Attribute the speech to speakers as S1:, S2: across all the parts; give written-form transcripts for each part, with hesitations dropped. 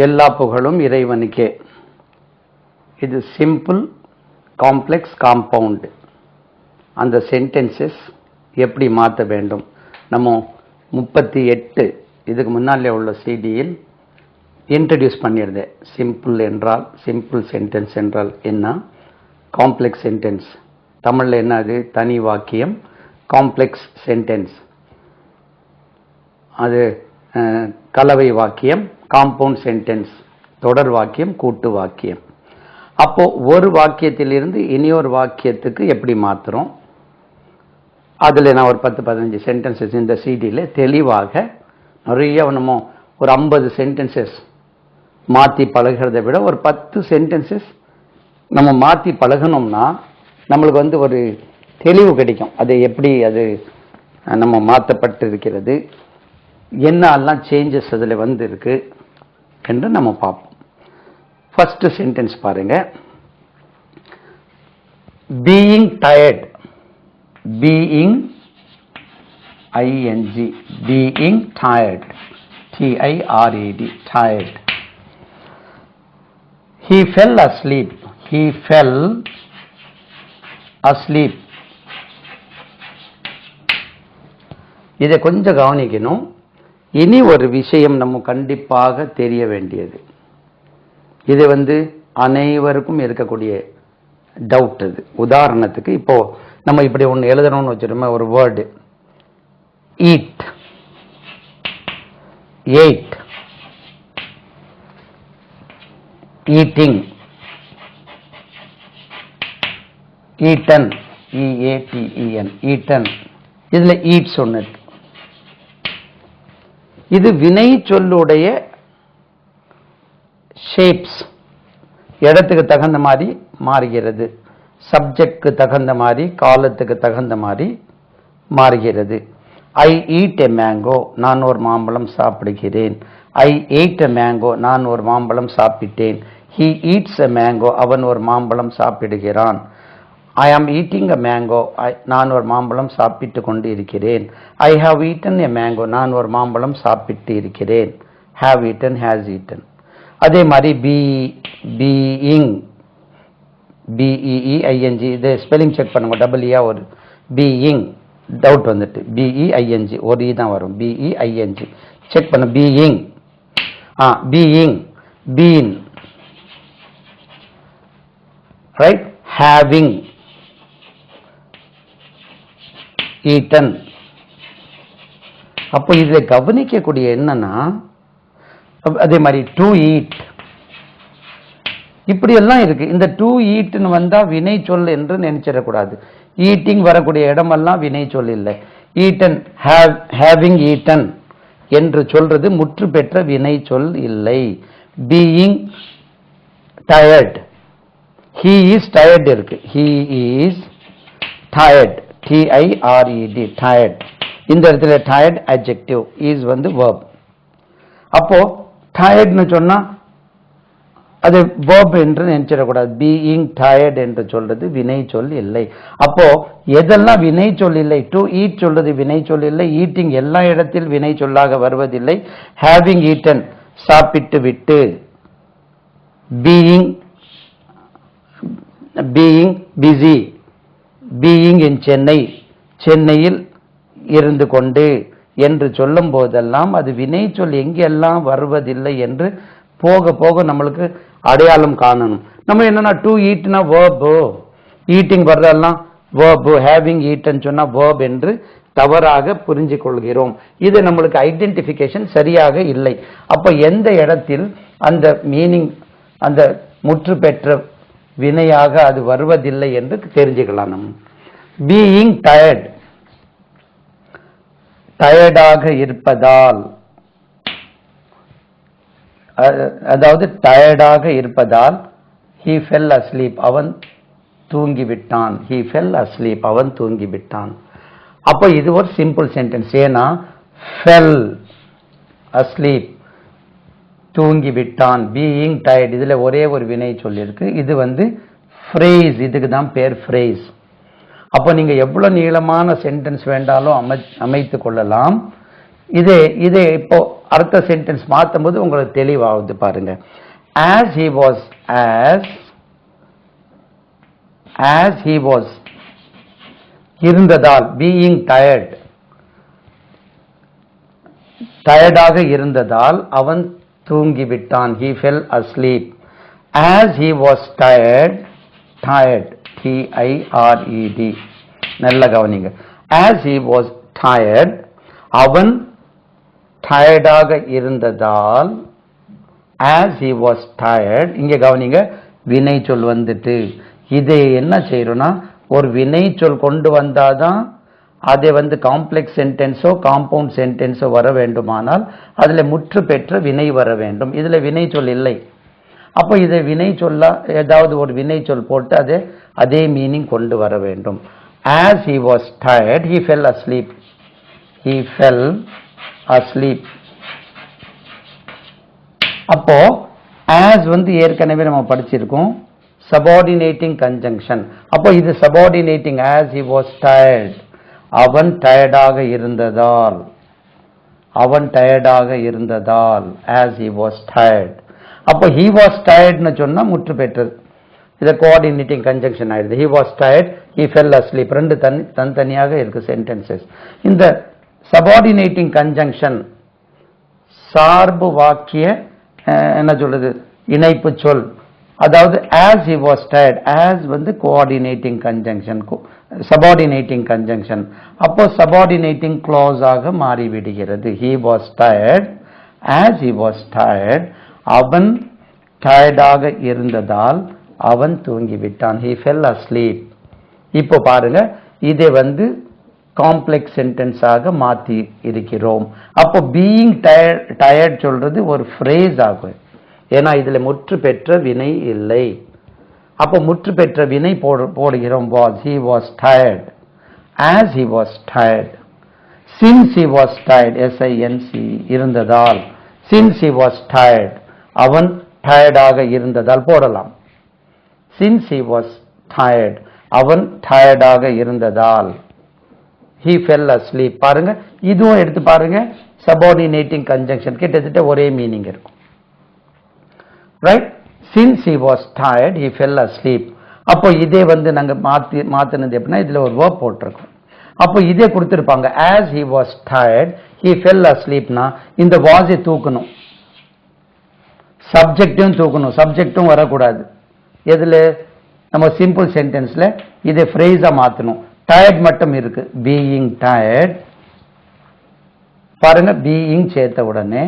S1: எல்லா புகழும் இறைவனுக்கே. இது சிம்பிள் காம்ப்ளெக்ஸ் காம்பவுண்ட். அந்த சென்டென்சஸ் எப்படி மாற்ற வேண்டும்? நம்ம 38 இதுக்கு முன்னாலே உள்ள சிடியில் இன்ட்ரடியூஸ் பண்ணியிருந்தேன். சிம்பிள் என்றால், சிம்பிள் சென்டென்ஸ் என்றால் என்ன, காம்ப்ளெக்ஸ் சென்டென்ஸ் தமிழில் என்ன, அது தனி வாக்கியம். காம்ப்ளெக்ஸ் சென்டென்ஸ் அது கலவை வாக்கியம். காம்பவுண்ட் சென்டென்ஸ் தொடர் வாக்கியம், கூட்டு வாக்கியம். அப்போ ஒரு வாக்கியத்திலிருந்து இனியொரு வாக்கியத்துக்கு எப்படி மாற்றுறோம், அதில் நான் ஒரு 10-15 சென்டென்சஸ் இந்த சிடியில் தெளிவாக நிறைய நம்ம ஒரு 50 சென்டென்சஸ் மாற்றி பழகிறத விட ஒரு 10 சென்டென்சஸ் நம்ம மாற்றி பழகணும்னா நம்மளுக்கு ஒரு தெளிவு கிடைக்கும். அது எப்படி அது நம்ம மாற்றப்பட்டு இருக்கிறது, என்னெல்லாம் சேஞ்சஸ் அதில் இருக்கு என்று நம்ம பார்ப்போம். ஃபர்ஸ்ட் சென்டென்ஸ் பாருங்க. Being tired, being ing, being tired, tired, tired. He fell asleep, he fell asleep. இதை கொஞ்சம் கவனிக்கணும். இனி ஒரு விஷயம் நம்ம கண்டிப்பாக தெரிய வேண்டியது. இது அனைவருக்கும் இருக்கக்கூடிய டவுட். இது உதாரணத்துக்கு இப்போ நம்ம இப்படி ஒன்று எழுதணும்னு வச்சிருமே, ஒரு word eat, ate, eating, eaten, eaten, eaten. இதுல eat சொன்னது. இது வினை சொல்லுடைய ஷேப்ஸ் இடத்துக்கு தகுந்த மாதிரி மாறுகிறது, சப்ஜெக்டுக்கு தகுந்த மாதிரி, காலத்துக்கு தகுந்த மாதிரி மாறுகிறது. ஐ ஈட் எ மேங்கோ, நான் ஒரு மாம்பழம் சாப்பிடுகிறேன். ஐ ate a மேங்கோ, நான் ஒரு மாம்பழம் சாப்பிட்டேன். he eats a மேங்கோ, அவன் ஒரு மாம்பழம் சாப்பிடுகிறான். ஐ ஆம் ஈட்டிங் அ மேங்கோ, நான் ஒரு மாம்பழம் சாப்பிட்டு கொண்டு இருக்கிறேன். I have eaten a mango, நான் ஒரு மாம்பழம் சாப்பிட்டு இருக்கிறேன். Have eaten, has eaten. அதே மாதிரி பீயிங், BEEING, இது ஸ்பெல்லிங் செக் பண்ணுங்க. டபுள்இயா ஒரு பீயிங், டவுட் வந்துட்டு BEING ஒரு தான் வரும். BEING செக் பண்ண. Being, being, been, right. Having, eaten. அப்போ இதை கவனிக்கக்கூடிய என்னன்னா, அதே மாதிரி டு ஈட், இப்படி எல்லாம் இருக்கு. இந்த டு ஈட்னு வந்தா வினை சொல் என்று நினைச்சிடக்கூடாது. ஈட்டிங் வரக்கூடிய இடமெல்லாம் வினை சொல் இல்லை. ஈட்டன், ஹேவிங் ஈட்டன் என்று சொல்றது முற்று பெற்ற வினை சொல் இல்லை. Being tired, he is tired இருக்கு. he is tired, TIRED, tired. இந்த இடத்துல tired adjective, is verb. அப்போ tiredனு சொன்னா அது verb என்று நினைச்சிடக்கூடாது. பீயிங் டயர்ட் என்று சொல்றது வினை சொல் இல்லை. அப்போ எதெல்லாம் வினை சொல் இல்லை? டு ஈட் சொல்றது வினை சொல் இல்லை. ஈட்டிங் எல்லா இடத்தில் வினை சொல்லாக வருவதில்லை. ஹேவிங் ஈட்டன், சாப்பிட்டு விட்டு. Being busy, being in Chennai, சென்னையில் இருந்து கொண்டு என்று சொல்லும் போதெல்லாம் அது வினை சொல் எங்கெல்லாம் வருவதில்லை என்று போக போக நம்மளுக்கு அடையாளம் காணணும். நம்ம என்னன்னா டு ஈட்னா verb, ஈட்டிங் வர்றதெல்லாம் verb, ஹேவிங் ஈட்டன் சொன்னா verb என்று தவறாக புரிஞ்சு கொள்கிறோம். இது நம்மளுக்கு ஐடென்டிஃபிகேஷன் சரியாக இல்லை. அப்ப எந்த இடத்தில் அந்த மீனிங், அந்த முற்று பெற்ற வினையாக அது வருவதில்லை என்று தெரிஞ்சுக்கலாம். நம்ம பீயிங் டயர்ட், டயர்டாக இருப்பதால், அதாவது டயர்டாக இருப்பதால் he fell asleep, அவன் தூங்கிவிட்டான். he fell asleep, அவன் தூங்கிவிட்டான். அப்போ இது ஒரு சிம்பிள் சென்டென்ஸ். ஏன்னா fell asleep, தூங்கிவிட்டான். பீயிங் டயர்ட், இதுல ஒரே ஒரு வினை சொல்லியிருக்கு. இது phrase, இதுக்கு தான் பேர் phrase. அப்போ நீங்க எவ்வளவு நீளமான சென்டென்ஸ் வேண்டாலும் அமைத்து கொள்ளலாம். இதே இப்போ அடுத்த சென்டென்ஸ் மாற்றும் போது உங்களுக்கு தெளிவாகுது பாருங்க. as he was இருந்ததால், being டயர்டாக இருந்ததால் அவன் தூங்கிவிட்டான். he fell asleep. as he was tired tired நல்ல கவனிங்க. as he was tired அவன் டயர்டாக இருந்ததால், as he was tired இங்க கவனிங்க, வினை சொல் வந்துட்டு. இதை என்ன செய்யறோம்னா, ஒரு வினை சொல் கொண்டு வந்தாதான் அதை காம்ப்ளெக்ஸ் சென்டென்ஸோ காம்பவுண்ட் சென்டென்ஸோ வர வேண்டுமானால் அதுல முற்று பெற்ற வினை வர வேண்டும். இதுல வினை சொல் இல்லை. அப்போ இதை வினை சொல்ல ஏதாவது ஒரு வினை சொல் போட்டு அதே மீனிங் கொண்டு வர வேண்டும். as he was tired he fell asleep. அப்போ as ஏற்கனவே நம்ம படிச்சிருக்கோம், subordinating conjunction. அப்போ இது subordinating. as he was tired அவன் டயர்டாக இருந்ததால் as he was tired. அப்போ he was tired னு சொன்னா முற்று பெற்றது. இது கோஆர்டினேட்டிங் கன்ஜங்ஷன் ஆயிடுது. he was tired he fell asleep. ரெண்டு தனித்தனியாக இருக்கு சென்டென்சஸ். இந்த சபார்டினேட்டிங் கன்ஜங்ஷன் சார்பு வாக்கிய என்ன சொல்றது, இணைப்பு சொல். அதாவது as he was tired, as coordinating conjunction, subordinating conjunction. அப்போ சபார்டினேட்டிங் க்ளாஸ் ஆக மாறிவிடுகிறது. he was tired, as he was tired அவன் டயர்டாக இருந்ததால் அவன் தூங்கிவிட்டான். he fell asleep. இப்போ பாருங்க, இதை காம்ப்ளெக்ஸ் சென்டென்ஸ் ஆக மாற்றி இருக்கிறோம். அப்போ பீயிங் டயர்ட் சொல்றது ஒரு ஃப்ரேஸ் ஆகும். ஏன்னா இதுல முற்று பெற்ற வினை இல்லை. அப்போ முற்று பெற்ற வினை போடுகிறோம். he was tired, as he was tired, since he was tired, sinc இருந்ததால், since he was tired அவன் டயர்டாக இருந்ததால் போடலாம். since he was tired அவன் டயர்டாக இருந்ததால் he fell asleep. பாருங்க, இதுவும் எடுத்து பாருங்க, சபார்டினேட்டிங் கன்ஜங்ஷன் கிட்டத்தட்ட ஒரே மீனிங் இருக்கும். Right? since he was tired he fell asleep. அப்போ இதே நாங்க மாத்தினது எப்படின்னா, இதுல ஒரு verb போட்டிருக்கோம். அப்போ இதே கொடுத்திருப்பாங்க, as he was tired he fell asleepனா இந்த was தூக்கணும், சப்ஜெக்டும் தூக்கணும், சப்ஜெக்டும் வரக்கூடாது. எதுல? நம்ம சிம்பிள் சென்டென்ஸ்ல இதை ஃப்ரேஸா மாத்தணும். டயர்ட் மட்டும் இருக்கு, பீயிங் டயர்ட். பாருங்க, பீயிங் சேர்த்த உடனே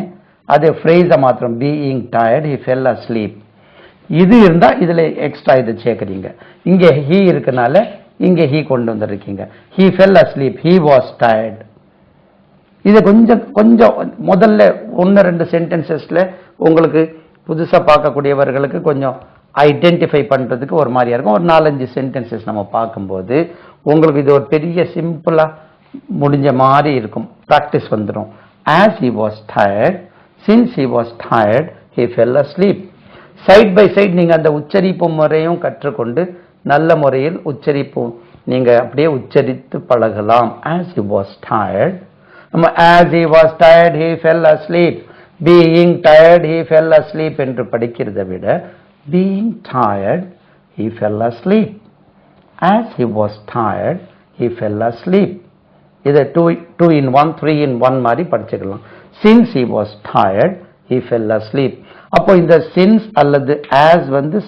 S1: அதை ஃப்ரேஸா மாத்திரம், being tired he fell asleep. இது இருந்தா இதுல எக்ஸ்ட்ரா இதை சேர்க்கிறீங்க. இங்க he இருக்கனால இங்க he கொண்டு வந்திருக்கீங்க. he fell asleep, he was tired. இது கொஞ்சம் முதல்ல 1-2 சென்டென்சஸ்ல உங்களுக்கு புதுசா பார்க்கக்கூடியவர்களுக்கு கொஞ்சம் ஐடென்டிஃபை பண்றதுக்கு ஒரு மாதிரியா இருக்கும். ஒரு 4-5 சென்டென்சஸ் நம்ம பார்க்கும்போது உங்களுக்கு இது ஒரு பெரிய சிம்பிளா முடிஞ்ச மாதிரி இருக்கும். பிராக்டிஸ் வந்துடும். as he was tired, since he was tired he fell asleep. Side by side நீங்க அந்த உச்சரிப்பு முறையும் கற்றுக்கொண்டு நல்ல முறையில் உச்சரிப்பு நீங்க அப்படியே உச்சரித்து பழகலாம். as he was tired, நம்ம as he was tired he fell asleep, being tired he fell asleep என்று படிக்கிறதை விட being tired he fell asleep, as he was tired he fell asleep. இதை 2 in 1 3 in 1 மாதிரி படிச்சுக்கலாம். since he was tired he fell asleep. அப்போ இந்த since அல்லது as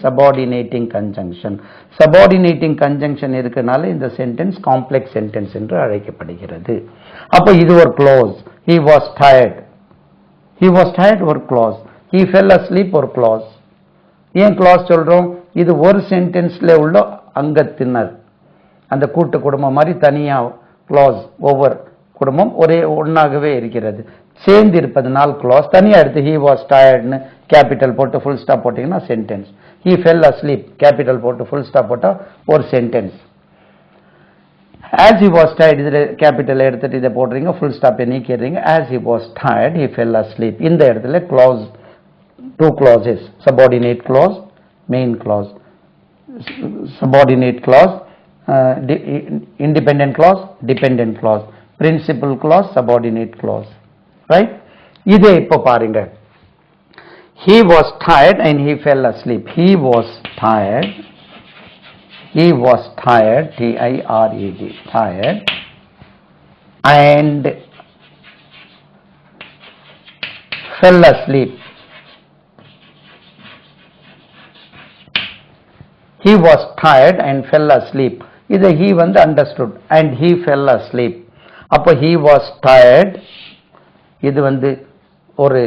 S1: subordinating conjunction. Subordinating conjunction இருக்கனால இந்த சென்டென்ஸ் காம்ப்ளெக்ஸ் சென்டென்ஸ் என்று அழைக்கப்படுகிறது. அப்போ இது ஒரு க்ளோஸ். he was tired ஒரு க்ளோஸ், he fell asleep ஒரு க்ளோஸ். ஏன் க்ளோஸ் சொல்றோம்? இது ஒரு சென்டென்ஸ்ல உள்ள அங்கத்தினர், அந்த கூட்டு குடும்பம் மாதிரி தனியா க்ளோஸ், ஒவ்வொரு குடும்பம் ஒரே ஒன்னாகவே இருக்கிறது, சேர்ந்து இருப்பதனால் க்ளோஸ். தனியா எடுத்து he was tired னு கேபிட்டல் போட்டு ஃபுல் ஸ்டாப் போட்டீங்கன்னா sentence. he fell asleep capital போட்டு ஃபுல் ஸ்டாப் போட்டா ஒரு sentence. as he was tired இதுல கேபிட்டல் எடுத்துட்டு இதை போடுறீங்க, ஃபுல் ஸ்டாப் நீக்கிறீங்க. as he was tired he fell asleep. இந்த இடத்துல clause, 2 clauses, subordinate clause, main clause, subordinate clause, independent clause, dependent clause, principal clause, subordinate clause. Right? இதே இப்போ பாருங்க, he was tired and he fell asleep. He was tired, T-I-R-E-D, tired, and fell asleep. He was tired and fell asleep. இது he வந்து understood, and he fell asleep. அப்போ he was tired, இது வந்து ஒரு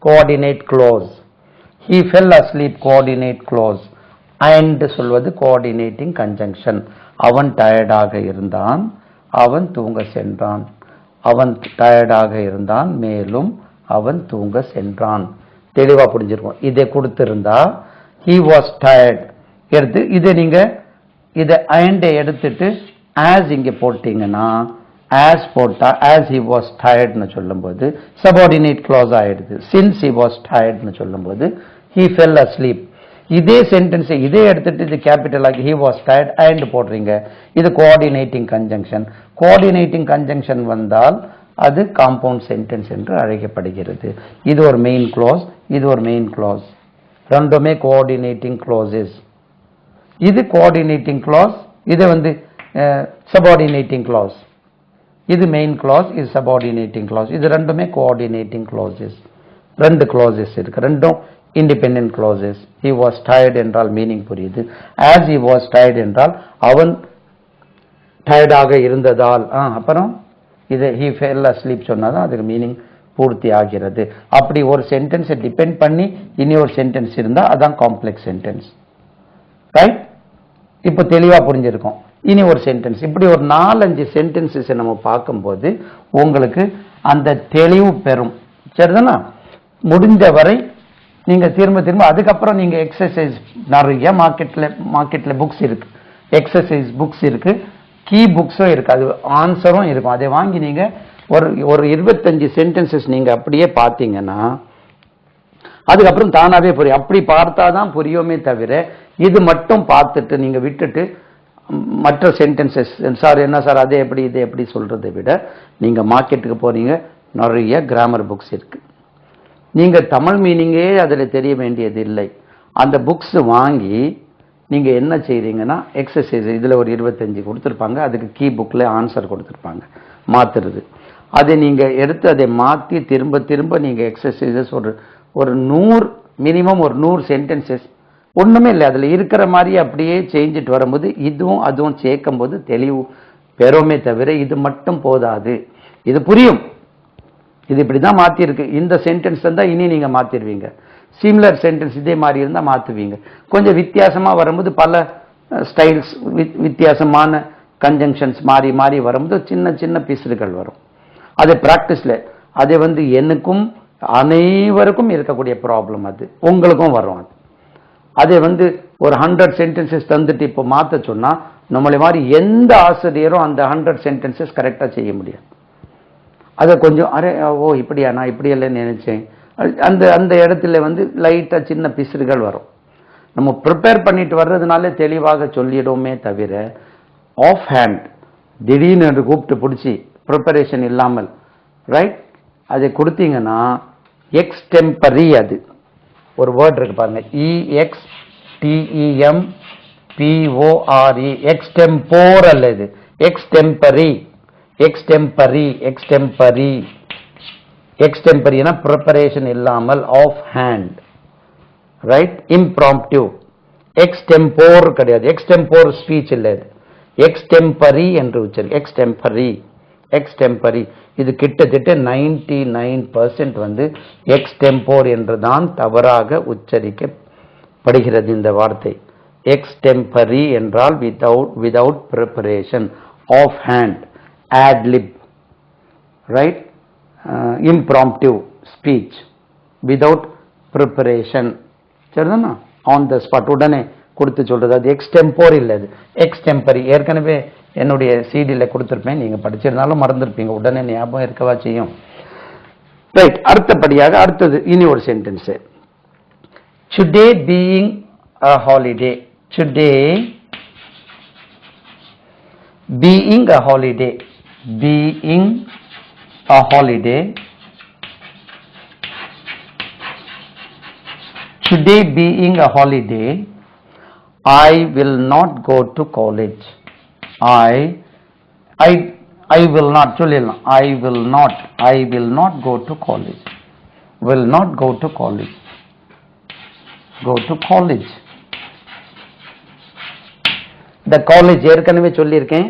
S1: coordinate clause. He fell asleep, coordinate clause. And சொல்வது coordinating conjunction. அவன் டயர்டாக இருந்தான், அவன் தூங்க சென்றான். அவன் டயர்டாக இருந்தான், மேலும் அவன் தூங்க சென்றான். தெளிவா புரிஞ்சிருக்கும். இதை கொடுத்திருந்தா he was tired எடுத்து இதை நீங்க இதை and எடுத்துட்டு as இங்க போட்டீங்கன்னா, as போட்டா as he was tired னு சொல்லும்போது subordinate clause ஆயிடுது. Since he was tired னு சொல்லும்போது he fell asleep. இதே சென்டென்ஸ் இதே எடுத்துட்டு இது கேபிட்டல் ஆகி he was tired and போடுறீங்க, இது கோஆர்டினேட்டிங் கன்ஜங்ஷன். கோஆர்டினேட்டிங் கன்ஜங்ஷன் வந்தால் அது காம்பவுண்ட் சென்டென்ஸ் என்று அழைக்கப்படுகிறது. இது ஒரு மெயின் க்ளோஸ், இது ஒரு மெயின் க்ளோஸ், ரெண்டுமே கோஆர்டினேட்டிங் க்ளோசஸ். இது கோஆர்டினேட்டிங் க்ளோஸ், இது வந்து சபார்டினேட்டிங் க்ளோஸ். இது மெயின் க்ளோஸ், இது சபார்டினேட்டிங் க்ளோஸ். இது ரெண்டுமே கோஆர்டினேட்டிங் க்ளோசஸ். ரெண்டு க்ளோசஸ் இருக்கு, ரெண்டும் independent closes. he was tired என்றால் மீனிங் புரியுது. as he was tired என்றால் அவன் டயர்டாக இருந்ததால். அப்புறம் இது he fell asleep சொன்னாதான் அதுக்கு மீனிங் பூர்த்தி ஆகிறது. அப்படி ஒரு சென்டென்ஸை டிபெண்ட் பண்ணி இனி ஒரு சென்டென்ஸ் இருந்தா அதான் காம்ப்ளெக்ஸ் சென்டென்ஸ். ரைட்? இப்போ தெளிவா புரிஞ்சிருக்கும். இனி ஒரு சென்டென்ஸ், இப்படி ஒரு 4-5 சென்டென்சஸ் நம்ம பார்க்கும்போது உங்களுக்கு அந்த தெளிவு பெறும். சரிதானா? முடிஞ்ச வரை நீங்க திரும்ப அதுக்கப்புறம் நீங்க எக்ஸசைஸ் நிறைய மார்க்கெட்ல புக்ஸ் இருக்கு, எக்ஸசைஸ் புக்ஸ் இருக்கு, கீ புக்ஸும் இருக்கு, அது ஆன்சரும் இருக்கும். அதை வாங்கி நீங்க ஒரு 25 சென்டென்சஸ் நீங்க அப்படியே பார்த்தீங்கன்னா அதுக்கப்புறம் தானாவே புரியும். அப்படி பார்த்தாதான் புரியுமே தவிர இது மட்டும் பார்த்துட்டு நீங்க விட்டுட்டு மற்ற சென்டென்சஸ் சார் என்ன சார் அதை எப்படி இதை எப்படி சொல்றதை விட நீங்க மார்க்கெட்டுக்கு போறீங்க, நிறைய கிராமர் புக்ஸ் இருக்கு. நீங்க தமிழ் மீனிங்கே அதில் தெரிய வேண்டியது இல்லை. அந்த புக்ஸ் வாங்கி நீங்க என்ன செய்றீங்கன்னா எக்ஸசைஸ் இதுல ஒரு 25 கொடுத்துருப்பாங்க, அதுக்கு கீ புக்ல ஆன்சர் கொடுத்துருப்பாங்க, மாத்துறது. அதை நீங்க எடுத்து அதை மாற்றி திரும்ப நீங்க எக்ஸசைசஸ் ஒரு 100 மினிமம் ஒரு 100 சென்டென்சஸ் ஒண்ணுமே இல்லை அதுல இருக்கிற மாதிரி அப்படியே செஞ்சுட்டு வரும்போது இதுவும் அதுவும் சேர்க்கும் போது தெளிவு பெறுமே தவிர இது மட்டும் போதாது. இது புரியும், இது இப்படிதான் மாத்தி இருக்கு, இந்த சென்டென்ஸ் இருந்தா இனி நீங்க மாத்திடுவீங்க. சிமிலர் சென்டென்ஸ் இதே மாதிரி இருந்தா மாத்துவீங்க. கொஞ்சம் வித்தியாசமா வரும்போது பல ஸ்டைல்ஸ் வித்தியாசமான கன்ஜங்ஷன்ஸ் மாறி மாறி வரும்போது சின்ன பிசுறுகள் வரும். அது பிராக்டிஸ்ல அது எனக்கும் அனைவருக்கும் இருக்கக்கூடிய ப்ராப்ளம், அது உங்களுக்கும் வரும். அதை ஒரு 100 சென்டென்சஸ் தந்துட்டு இப்போ மாத்த சொன்னா நம்மளை மாதிரி எந்த ஆசிரியரும் அந்த 100 சென்டென்சஸ் கரெக்டா செய்ய முடியாது. அதை கொஞ்சம் இப்படியா நான் இப்படி எல்லாம் நினைச்சேன், அந்த இடத்துல லைட்டா சின்ன பிசுறுகள் வரும். நம்ம ப்ரிப்பேர் பண்ணிட்டு வர்றதுனால தெளிவாக சொல்லிடுவோமே தவிர ஆஃப் ஹேண்ட் திடீர்னு என்று கூப்பிட்டு பிடிச்சி ப்ரிப்பரேஷன் இல்லாமல் ரைட் அதை கொடுத்தீங்கன்னா எக்ஸ்டெம்பரி, அது ஒரு வேர்ட் இருக்கு பாருங்க, EXTEMPORE, எக்ஸ்டெம்போரல். இது எக்ஸ்டெம்பரினா ப்ரிப்பரேஷன் இல்லாமல், ஆஃப் ஹேண்ட், ரைட்? இம்ப்ராம்ப்டிவ். எக்ஸ்டெம்போர் கிடையாது, எக்ஸ்டெம்போர் ஸ்பீச் இல்லை, எக்ஸ்டெம்பரி என்று உச்சரி. எக்ஸ்டெம்பரி இது கிட்டத்தட்ட 99% எக்ஸ்டெம்போர் என்றுதான் தவறாக உச்சரிக்கப்படுகிறது இந்த வார்த்தை. எக்ஸ்டெம்பரி என்றால் without preparation, off hand, ad lib, right? Impromptu speech without preparation. சரிதானா? ஆன் த ஸ்பாட் உடனே கொடுத்து சொல்றது, அது எக்ஸ்டெம்போர் இல்லை, அது எக்ஸ்டெம்பரி. ஏற்கனவே என்னுடைய சிடியில கொடுத்திருப்பேன், நீங்க படிச்சிருந்தாலும் மறந்துருப்பீங்க, உடனே ஞாபகம் இருக்கவா செய்யும். ரைட், அடுத்தபடியாக அடுத்தது இனி ஒரு sentence. Today being a holiday, today being a holiday, being a holiday. Today being a holiday, I will not go to college. I will not சொல்லலாம். I will not go to college. Will not go to college. Go to college. இந்த college ஏற்கனவே சொல்லியிருக்கேன்,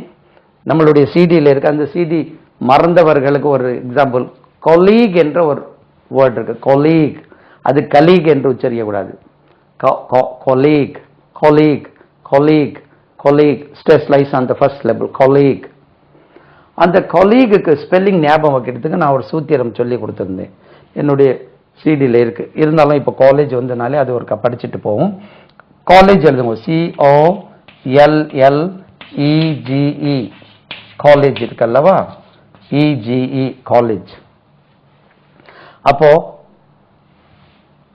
S1: நம்மளுடைய சிடியில் இருக்கு. அந்த CD மறந்தவர்களுக்கு ஒரு example, colleague என்ற ஒரு வேர்ட் இருக்கு. கொலீக், அது கலீக் என்று உச்சரிக்கக்கூடாது. Colleague colleague, colleague, colleague, stress lies on the first level, colleague. அந்த colleagueக்கு ஸ்பெல்லிங் ஞாபகம் வைக்கிறதுக்கு நான் ஒரு சூத்திரம் சொல்லி கொடுத்துருந்தேன், என்னுடைய சிடியில் இருக்கு. இருந்தாலும் இப்போ காலேஜ் வந்தனாலே அது ஒரு படிச்சுட்டு போவோம். காலேஜ் எழுதுங்க, COLLEGE, காலேஜ் இருக்கல்லவா, EGE, காலேஜ். அப்போ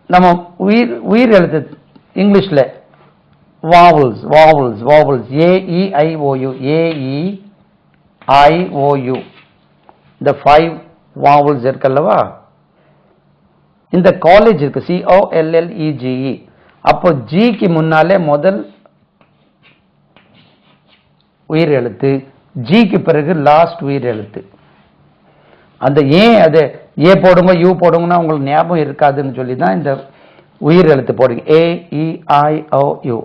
S1: நம்ம உயிர் எழுத்து இங்கிலீஷ்ல vowels, AEIOU, இந்த 5 vowels இருக்கல்லவா. இந்த காலேஜ் இருக்கு, COLLEGE. அப்போ ஜிக்கு முன்னாலே முதல் உயிர் எழுத்து, ஜிக்கு பிறகு லாஸ்ட் உயிர் எழுத்து. அந்த அது ஏ போடுங்க யூ போடுங்கன்னா உங்களுக்கு ஞாபகம் இருக்காதுன்னு சொல்லி தான் இந்த உயிர் எழுத்து போடுங்க. AEIOU,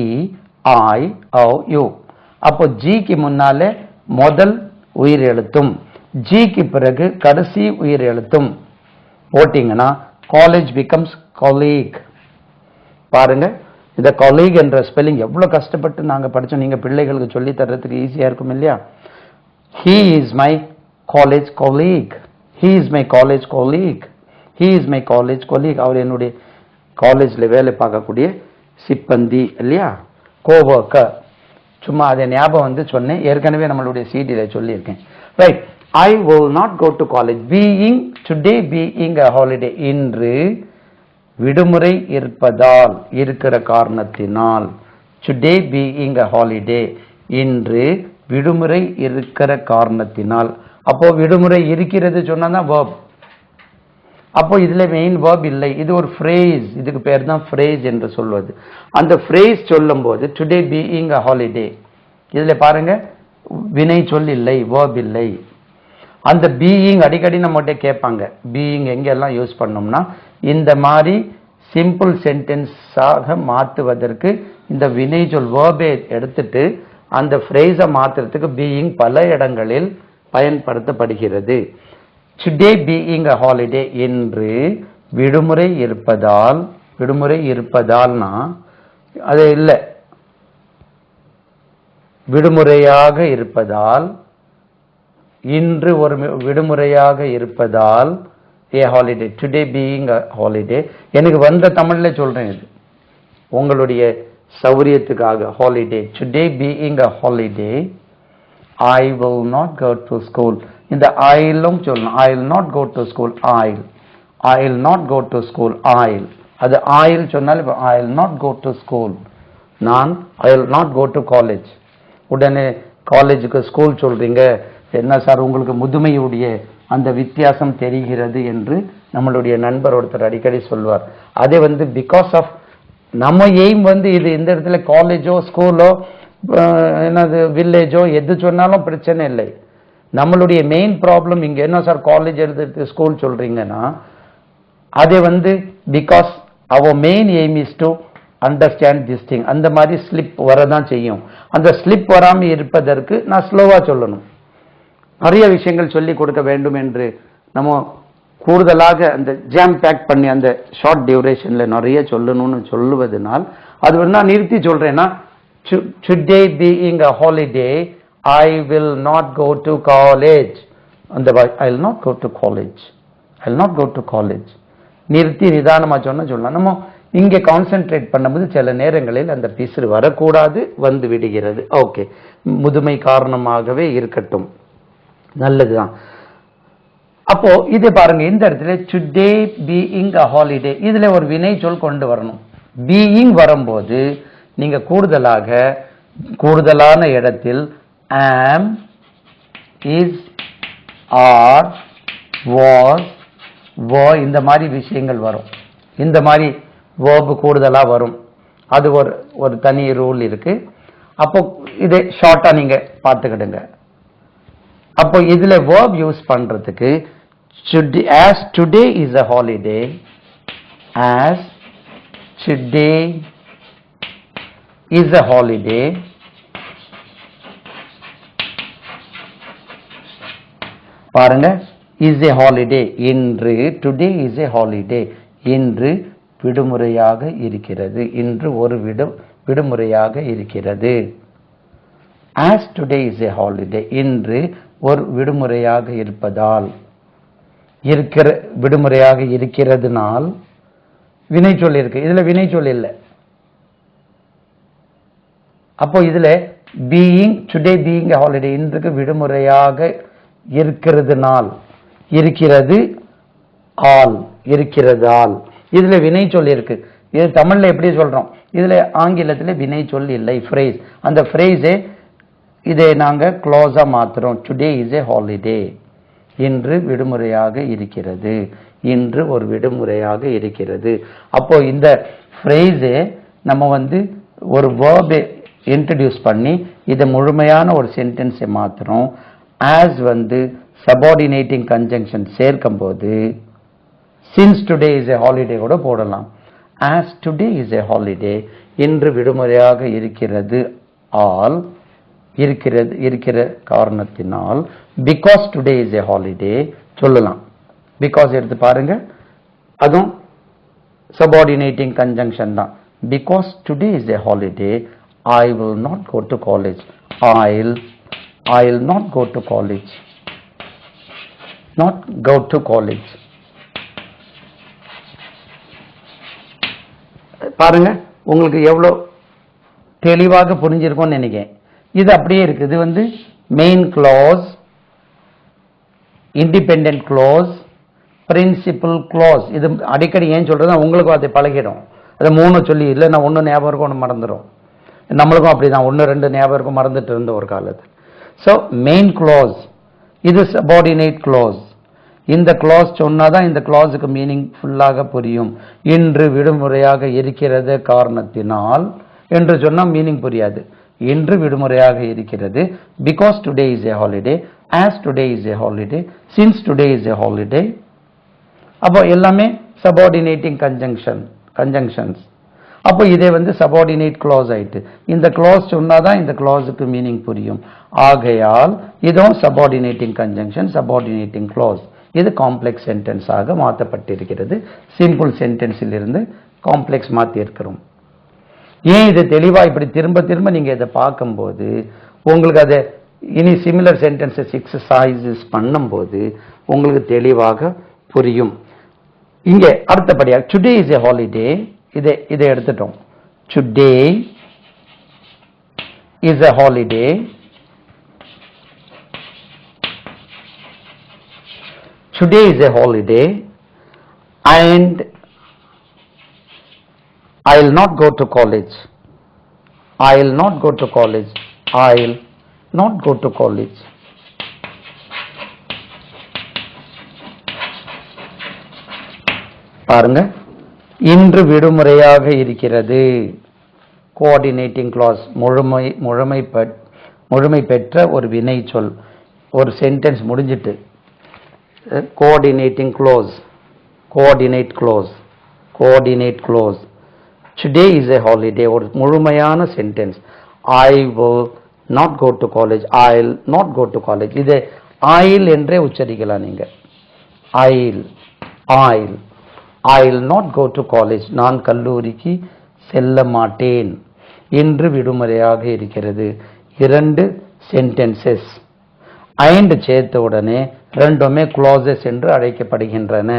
S1: AEIOU. அப்போ ஜிக்கு முன்னாலே முதல் உயிர் எழுத்தும் ஜிக்கு பிறகு கடைசி உயிர் எழுத்தும் போட்டீங்கன்னா காலேஜ் பிகம்ஸ் colleague. பாருங்க, இந்த colleague என்ற ஸ்பெல்லிங் எவ்வளவு கஷ்டப்பட்டு நாங்க படிச்சோம். நீங்க பிள்ளைகளுக்கு சொல்லி தர்றதுக்கு ஈஸியா இருக்கும் இல்லையா? He is my college colleague. He is my college colleague. He is my college colleague. அவர் என்னுடைய காலேஜ்ல வேலை பார்க்கக்கூடிய சிப்பந்தி இல்லையா, கோவர்க்கர். சும்மா அதை ஞாபகம் வந்து சொன்னேன், ஏற்கனவே நம்மளுடைய சிடியில சொல்லியிருக்கேன். Right, I will not go to college. Today being a holiday, இன்று விடுமுறை இருப்பதால், இருக்கிற காரணத்தினால். Today being a holiday, இன்று விடுமுறை இருக்கிற காரணத்தினால். அப்போ விடுமுறை இருக்கிறது சொன்னா verb. அப்போ இதுல மெயின் verb இல்லை, இது ஒரு phrase. இதுக்கு பேர் தான் phrase என்று சொல்வது. அந்த phrase சொல்லும் போது today being a holiday, இதுல பாருங்க வினை சொல் இல்லை, verb இல்லை. அந்த being அடிக்கடி நம்மகிட்ட கேட்பாங்க, being எங்கெல்லாம் யூஸ் பண்ணோம்னா இந்த மாதிரி சிம்பிள் சென்டென்ஸாக மாற்றுவதற்கு இந்த வினை சொல் verb எடுத்துட்டு அந்த phrase மாற்றுறதுக்கு being பல இடங்களில் பயன்படுத்தப்படுகிறது. Today being a holiday, என்று விடுமுறை இருப்பதால். விடுமுறை இருப்பதால்னா அது இல்லை, விடுமுறையாக இருப்பதால், இன்று ஒரு விடுமுறையாக இருப்பதால் a holiday. Today being a holiday, எனக்கு வந்த தமிழ்ல சொல்றேன், இது உங்களுடைய சௌரியத்துக்காக. holiday, today being a holiday, I will not go to school. இந்த I'லும் சொல்லணும், I will not go to school. I will not go to school. அது I'll சொன்னாலும் I will not go to school. நான் I will not go to college. உடனே காலேஜுக்கு school சொல்றீங்க, என்ன sir உங்களுக்கு முதுமையுடைய அந்த வித்தியாசம் தெரிகிறது என்று நம்மளுடைய நண்பர் ஒருத்தர் அடிக்கடி சொல்வார். அதே வந்து பிகாஸ் ஆஃப் நம்ம எய்ம் வந்து இது இந்த இடத்துல காலேஜோ ஸ்கூலோ என்னது வில்லேஜோ எது சொன்னாலும் பிரச்சனை இல்லை. நம்மளுடைய மெயின் ப்ராப்ளம் இங்க என்ன சார் காலேஜ் எழுதுறது ஸ்கூல் சொல்றீங்கன்னா, அதே வந்து பிகாஸ் அவர் main aim is to understand this thing. அந்த மாதிரி ஸ்லிப் வரதான் செய்யும். அந்த ஸ்லிப் வராம இருப்பதற்கு நான் ஸ்லோவா சொல்லணும், நிறைய விஷயங்கள் சொல்லி கொடுக்க வேண்டும் என்று நம்ம கூடுதலாக அந்த ஜாம் பேக் பண்ணி அந்த ஷார்ட் டியூரேஷன்ல நிறைய சொல்லணும்னு சொல்லுவதனால் அது வந்து நான் நிறுத்தி சொல்றேன்னா, today being a holiday, I will not go to college. அந்த I will not go to college. I will not go to college. நிறுத்தி நிதானமா சொல்லலாம். நம்ம இங்கே கான்சென்ட்ரேட் பண்ணும்போது சில நேரங்களில் அந்த பிசுறு வரக்கூடாது, வந்து விடுகிறது. ஓகே, முதுமை காரணமாகவே இருக்கட்டும், நல்லதுதான். அப்போ இது பாருங்க, இந்த இடத்துல today being a holiday, இதுல ஒரு வினை சொல் கொண்டு வரணும். being வரும்போது நீங்க கூடுதலான இடத்தில் am, is, are, was, were, இந்த மாதிரி விஷயங்கள் வரும். இந்த மாதிரி verb கூடுதலா வரும். அது ஒரு தனி ரூல் இருக்கு. அப்போ இதை ஷார்ட்டா நீங்க பார்த்துக்கிடுங்க. அப்போ இதுல verb யூஸ் பண்றதுக்கு as today is a holiday, as today is a holiday, பாருங்க, is a holiday, இன்று, today is a holiday, இன்று விடுமுறையாக இருக்கிறது, இன்று ஒரு விடுமுறையாக இருக்கிறது. as today is a holiday, இன்று ஒரு விடுமுறையாக இருப்பதால், விடுமுறையாக இருக்கிறதுனால் வினைச்சொல் இருக்கு. இதுல வினைச்சொல் இல்லை. அப்போ இதுல being, today being a holiday, இன்றைக்கு விடுமுறையாக இருக்கிறதுனால், இருக்கிறது ஆல், இருக்கிறதால், இதுல வினைச்சொல் இருக்கு. இது தமிழ்ல எப்படி சொல்றோம்? இதுல ஆங்கிலத்துல வினைச்சொல் இல்லை, phrase. அந்த phrase இதை நாங்க க்ளோஸா மாத்துறோம். today is a holiday, இன்று விடுமுறையாக இருக்கிறது, இன்று ஒரு விடுமுறையாக இருக்கிறது. அப்போ இந்த phrase நம்ம ஒரு verb இன்ட்ரடியூஸ் பண்ணி இதை முழுமையான ஒரு சென்டென்ஸை மாத்துறோம். as subordinating conjunction சேர்க்கும் போது since today is a holiday கூட போடலாம். as today is a holiday, இன்று விடுமுறையாக இருக்கிறது ஆல், இருக்கிற காரணத்தினால், because today is a holiday சொல்லலாம். because எடுத்து பாருங்க, அதுவும் subordinating conjunction தான். because today is a holiday, I will not go to college. I'll not go to college. Not go to college. பாருங்க, உங்களுக்கு எவ்வளவு தெளிவாக புரிஞ்சிருக்கும்னு நினைக்கிறேன். இது அப்படியே இருக்கு. இது main clause, independent clause, principal clause. இது அடிக்கடி ஏன் சொல்றது, உங்களுக்கு அதை பழகிடும். அதை 3 சொல்லி இல்லை, நான் 1 ஞாபகம் இருக்கும், 1 மறந்துடும். நம்மளுக்கும் அப்படிதான் 1 2 ஞாபகம் இருக்கும், மறந்துட்டு இருந்த ஒரு காலத்தில். ஸோ மெயின் க்ளாஸ், இது சபார்டினேட் க்ளாஸ். இந்த க்ளாஸ் சொன்னாதான் இந்த க்ளாஸுக்கு மீனிங் ஃபுல்லாக புரியும். இன்று விடுமுறையாக இருக்கிறது காரணத்தினால் என்று சொன்னா மீனிங் புரியாது. இன்று விடுமுறையாக இருக்கிறது, because today is a holiday, as today is a holiday, since today is a holiday. அப்போ எல்லாமே subordinating conjunctions. அப்போ இதே subordinate clause ஆயிட்டு. இந்த clause சொன்னாதான் இந்த clauseக்கு மீனிங் புரியும். ஆகையால் இதுவும் subordinating conjunction, subordinating clause. இது காம்ப்ளெக்ஸ் சென்டென்ஸ் ஆக மாற்றப்பட்டிருக்கிறது. சிம்பிள் சென்டென்ஸில் இருந்து காம்ப்ளெக்ஸ் மாற்றி இருக்கிறோம். ஏன் இது தெளிவா இப்படி திரும்ப திரும்ப நீங்க இதை பார்க்கும்போது உங்களுக்கு அதை இனி சிமிலர் சென்டென்சஸ் எக்ஸசைசஸ் பண்ணும்போது உங்களுக்கு தெளிவாக புரியும். இங்க அடுத்தபடியா டுடே இஸ் எ ஹாலிடே, இதை எடுத்துட்டோம். Today is a holiday, today is a holiday and I'll not go to college. I'll not go to college. I'll not go to college. பாருங்க, இன்று விடுமுறையாக இருக்கிறது. கோஆர்டினேட்டிங் கிளாஸ், முழுமை பெற்ற ஒரு வினை சொல். ஒரு சென்டென்ஸ் முடிஞ்சிட்டு coordinating close, coordinate close. Today is a holiday, ஒரு முழுமையான sentence. I will not go to college. I'll not go to college. இது I'll என்றே உச்சரிக்கலாம் நீங்க. I'll not go to college. நான் கல்லூரிக்கு செல்ல மாட்டேன். இன்று விடுமுறையாக இருக்கிறது. 2 சென்டென்சஸ். and சேர்த்த உடனே ரெண்டுமே clauses என்று அழைக்கப்படுகின்றன.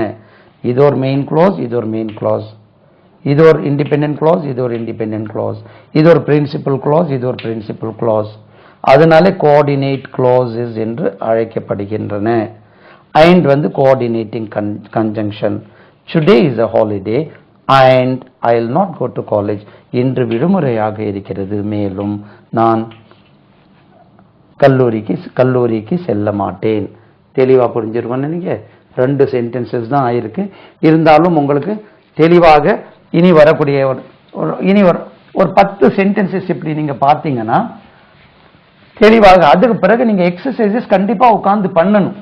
S1: இது ஒரு மெயின் clause, இது ஒரு மெயின் clause. இது ஒரு இண்டிபெண்டன்ட் clause, இது ஒரு இண்டிபெண்டன்ட் clause. இது ஒரு பிரின்சிபல் clause, இது ஒரு பிரின்சிபல் clause. அதனால கோஆர்டினேட் clauses என்று அழைக்கப்படுகின்றன. and coordinating conjunction. Today is a holiday and I'll not go to college. இன்று விடுமுறையாக இருக்கிறது, மேலும் நான் கல்லூரிக்கு செல்ல மாட்டேன். தெளிவா புரிஞ்சிருக்கோம்னு நினைக்க. 2 சென்டென்சஸ் தான் ஆயிருக்கு. இருந்தாலும் உங்களுக்கு தெளிவாக இனி வரக்கூடிய ஒரு 10 சென்டென்சஸ் இப்படி நீங்க பார்த்தீங்கன்னா தெளிவாக, அதுக்கு பிறகு நீங்க எக்ஸசைசஸ் கண்டிப்பா உட்கார்ந்து பண்ணணும்.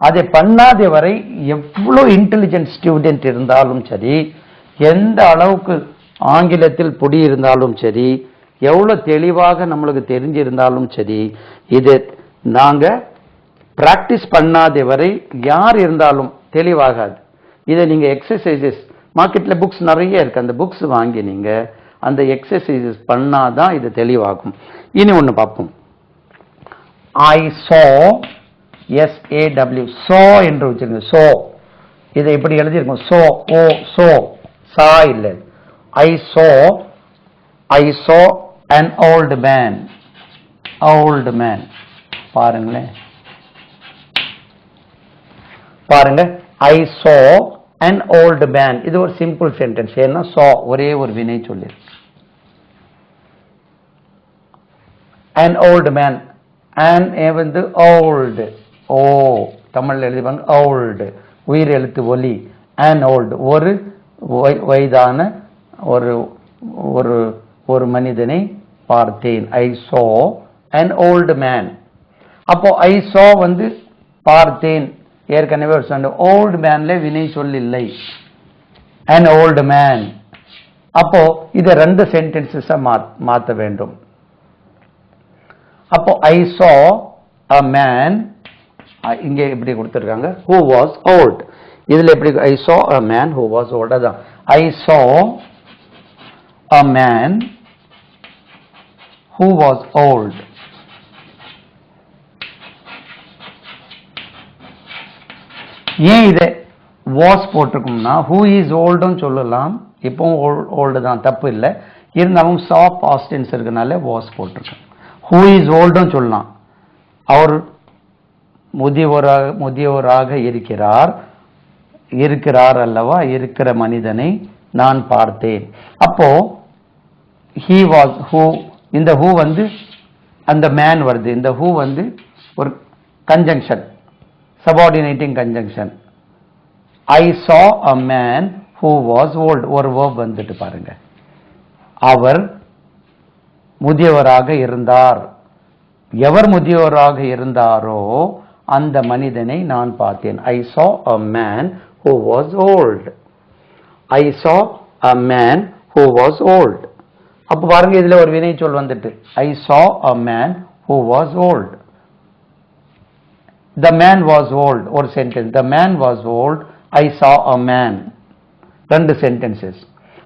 S1: அதை பண்ணாத வரை எவ்வளோ இன்டெலிஜென்ட் ஸ்டூடெண்ட் இருந்தாலும் சரி, எந்த அளவுக்கு ஆங்கிலத்தில் பொடி இருந்தாலும் சரி, எவ்வளவு தெளிவாக நம்மளுக்கு தெரிஞ்சிருந்தாலும் சரி, இது நாங்க பிராக்டிஸ் பண்ணாத வரை யார் இருந்தாலும் தெளிவாகாது. இதை நீங்க எக்ஸசைசஸ், மார்க்கெட்ல புக்ஸ் நிறைய இருக்கு, அந்த புக்ஸ் வாங்கி நீங்க அந்த எக்ஸசைசஸ் பண்ணாதான் இது தெளிவாகும். இனி ஒன்று பார்ப்போம். I saw, SAW, saw என்று வச்சிருங்க. சோ இதை இப்படி எழுதியிருக்கோம். சோ, ஓ, சோ, சா இல்லை. I saw an old man. பாருங்களேன், பாருங்க. I saw an old man. இது ஒரு சிம்பிள் சென்டென்ஸ். ஏன்னா saw ஒரே ஒரு வினை சொல்லி. an old man, an வந்து old, ஓ தமிழ்ல எழுதிப்பாங்க old, உயிர் எழுத்து ஒலி. an old ஒரு வயதான ஒரு மனிதனை பார்த்தேன். I saw an old man. அப்போ I saw வந்து பார்த்தேன், ஏற்கனவே ஒரு சொன்ன ஓல்டு மேன்ல வினை சொல்லில்லை. an old man. அப்போ இதை 2 சென்டென்சஸ் மாற்ற வேண்டும். அப்போ I saw a man, இங்க எப்படி கொடுத்திருக்காங்க, who was old. இதுல எப்படி I saw a man who was old. அதான் I saw a man who was old. ஏன் இதை was போட்டிருக்கோம்னா who is old சொல்லலாம், இப்பவும் old தான், தப்பு இல்லை. இருந்தாலும் saw past tense இருக்கனால was போட்டிருக்கோம். who is old சொல்லலாம், அவர் முதியவராக இருக்கிறார் அல்லவா, இருக்கிற மனிதனை நான் பார்த்தேன். அப்போ he was who, இந்த who வந்து அந்த man வருது. இந்த who வந்து ஒரு conjunction, subordinating conjunction. I saw a man who was old, ஒரு verb வந்துட்டு பாருங்க. அவர் முதியவராக இருந்தார். எவர் முதியவராக இருந்தாரோ அந்த மனிதனை நான் பார்த்தேன். I saw a man who was old. I saw a man who was old. அப்ப பாருங்க, இதுல ஒரு வினை சொல் வந்துட்டு I saw a man who was old. The man was old, ஒரு sentence. The man was old, I saw a man, 2 sentences.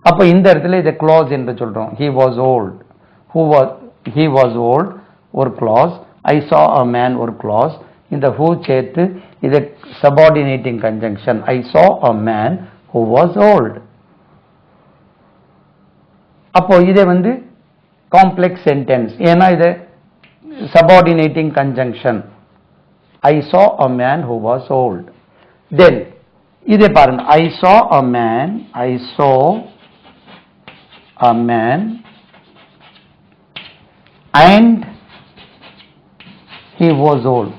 S1: அப்ப இந்த இடத்துல இதை clause என்று சொல்றோம். He was old, he was old ஒரு clause, I saw a man ஒரு clause. இந்த who சேர்த்து இது subordinating conjunction. I saw a man who was old. அப்போ இதை வந்து காம்ப்ளெக்ஸ் சென்டென்ஸ், ஏன்னா இது subordinating conjunction. I saw a man who was old. Then இதை பாருங்க, I saw a man and he was old.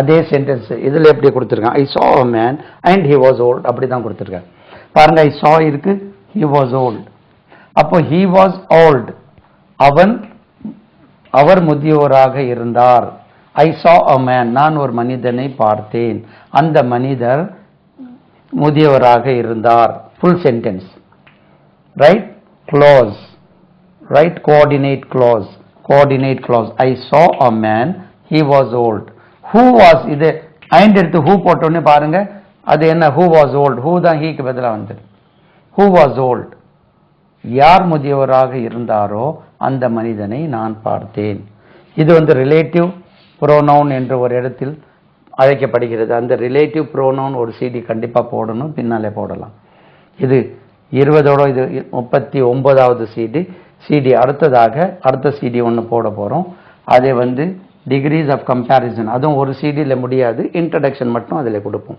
S1: அதே சென்டென்ஸ் இதுல எப்படி கொடுத்திருக்காங்க, I saw a man and he was old, அப்படிதான் கொடுத்திருக்காங்க. பாருங்க, I saw இருக்கு, he was old. அப்போ he was old, அவர் முதியவராக இருந்தார். I saw a man, நான் ஒரு மனிதனை பார்த்தேன், அந்த மனிதர் முதியவராக இருந்தார். Full sentence, right? clause, right? coordinate clause. I saw a man, he was old. who was, இது and எடுத்து who போட்டோன்னு பாருங்க, அது என்ன, who was old, who தான் ஹீக்கு பதிலா வந்துடும். who was old, யார் முதியவராக இருந்தாரோ அந்த மனிதனை நான் பார்த்தேன். இது வந்து ரிலேட்டிவ் ப்ரோனவுன் என்று ஒரு இடத்தில் அழைக்கப்படுகிறது. அந்த ரிலேட்டிவ் ப்ரோனவுன் ஒரு சிடி கண்டிப்பா போடணும், பின்னாலே போடலாம். இது 20ஓட இது 39வது சிடி. அடுத்த சிடி ஒன்று போட போறோம். அதை வந்து டிகிரிஸ் ஆஃப் கம்பேரிசன், அதுவும் ஒரு சிடியில முடியாது, இன்ட்ரடக்ஷன் மட்டும் அதில் கொடுப்போம்.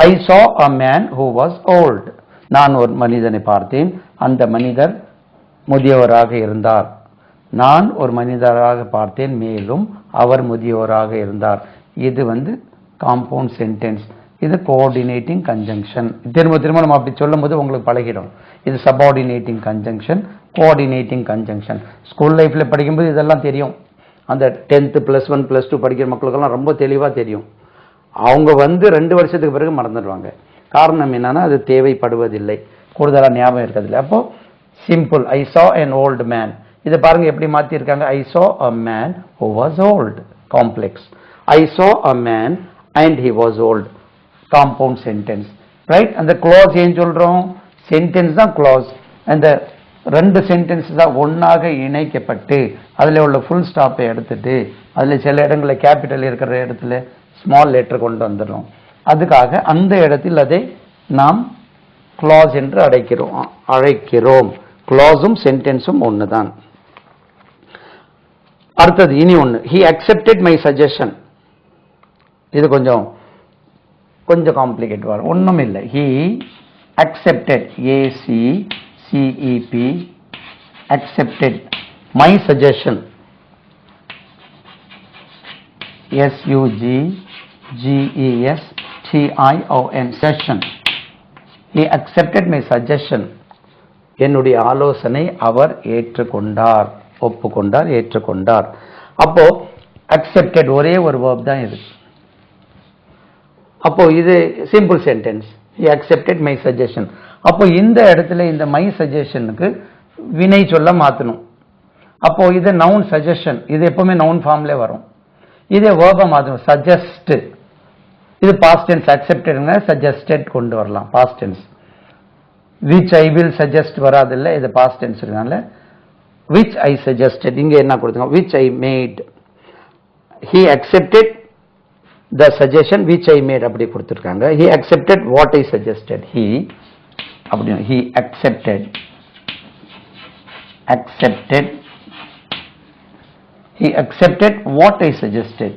S1: I saw a man who was old. நான் ஒரு மனிதனை பார்த்தேன், அந்த மனிதர் முதியவராக இருந்தார். நான் ஒரு மனிதராக பார்த்தேன், மேலும் அவர் முதியோராக இருந்தார். இது காம்பவுண்ட் சென்டென்ஸ். இது கோஆர்டினேட்டிங் கன்ஜங்ஷன். திரும்ப திரும்ப நம்ம அப்படி சொல்லும் போது உங்களுக்கு பழகிடும். இது subordinating conjunction, coordinating conjunction. School லைஃப்ல படிக்கும்போது இதெல்லாம் தெரியும். அந்த 10th +1 +2 படிக்கிற மக்களுக்கெல்லாம் ரொம்ப தெளிவாக தெரியும். அவங்க 2 வருஷத்துக்கு பிறகு மறந்துடுவாங்க. காரணம் என்னன்னா அது தேவைப்படுவதில்லை, கூடுதலாக ஞாபகம் இருக்கிறதில்லை. அப்போ simple, I saw an old man. இதை பாருங்க எப்படி மாத்திருக்காங்க. ஐ saw a man who was old. Complex. I saw a man and he was old. Compound sentence. Right. அந்த க்ளாஸ் ஏன் சொல்றோம்? சென்டென்ஸ் தான் க்ளாஸ். அந்த 2 சென்டென்ஸ் தான் ஒன்னாக இணைக்கப்பட்டு அதில் உள்ள ஃபுல் ஸ்டாப்பை எடுத்துட்டு அதில் சில இடங்களில் கேபிட்டல் இருக்கிற இடத்துல ஸ்மால் லெட்டர் கொண்டு வந்துடும். அதுக்காக அந்த இடத்தில் அதை நாம் க்ளாஸ் என்று அழைக்கிறோம். க்ளாஸும் சென்டென்ஸும் ஒன்று தான். அடுத்தது இனி ஒன்று, he accepted my suggestion. இது கொஞ்சம் காம்ப்ளிகேட் வரும். ஒன்றும் இல்லை. he accepted, ACCEP, accepted my suggestion, SUGGESTION, session. he accepted my suggestion. என்னுடைய ஆலோசனை அவர் ஏற்றுக்கொண்டார், ஒப்புக்கொண்டார், ஏற்றுக்கொண்டார். அப்போ accepted ஒரே ஒரு verb தான் இது. அப்போ இது simple sentence. he accepted my suggestion. அப்போ இந்த இடத்துல இந்த my suggestionக்கு வினை சொல்ல மாற்றணும். அப்போ இது நவுன் சஜஷன். இது எப்பவுமே நவுன் ஃபார்ம்ல வரும். இதே வேர்பை மாற்றணும். சஜஸ்ட், இது பாஸ்ட் டென்ஸ். அக்செப்டட்ங்க சஜஸ்டட் கொண்டு வரலாம் past tense. which I will suggest வராதில்லை, இது பாஸ்ட் டென்ஸ் இருக்கனால which I suggested. இங்க என்ன கொடுத்துங்க? which I made. he accepted the suggestion which I made அப்படி கொடுத்துருக்காங்க. he accepted what I suggested. he accepted he accepted what I suggested.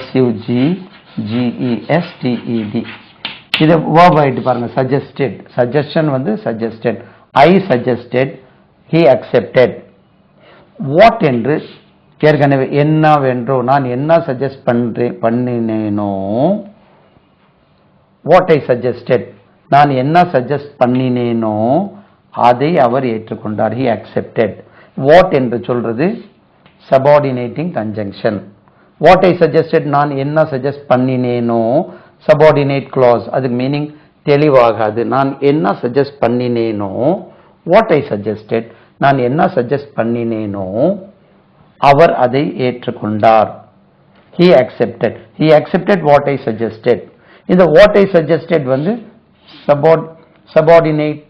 S1: SUGGESTED. இது verb ஆயிட்டு பாருங்க. suggested, suggestion suggested. I suggested, he accepted. what என்று ஏற்கனவே என்னவென்றோ நான் என்ன suggest பண்ணினேனோ, what I suggested, நான் என்ன சஜஸ்ட் பண்ணினேனோ அதை அவர் ஏற்றுக்கொண்டார். he accepted. what என்று சொல்றது subordinating conjunction. what I suggested, நான் என்ன சஜஸ்ட் பண்ணினேனோ, subordinate clause. அதுக்கு மீனிங் தெளிவாகாது. நான் என்ன சஜஸ்ட் பண்ணினேனோ, what I suggested, நான் என்ன சஜஸ்ட் பண்ணினேனோ அவர் அதை ஏற்றுக்கொண்டார். he accepted what I suggested. இந்த what I suggested subordinate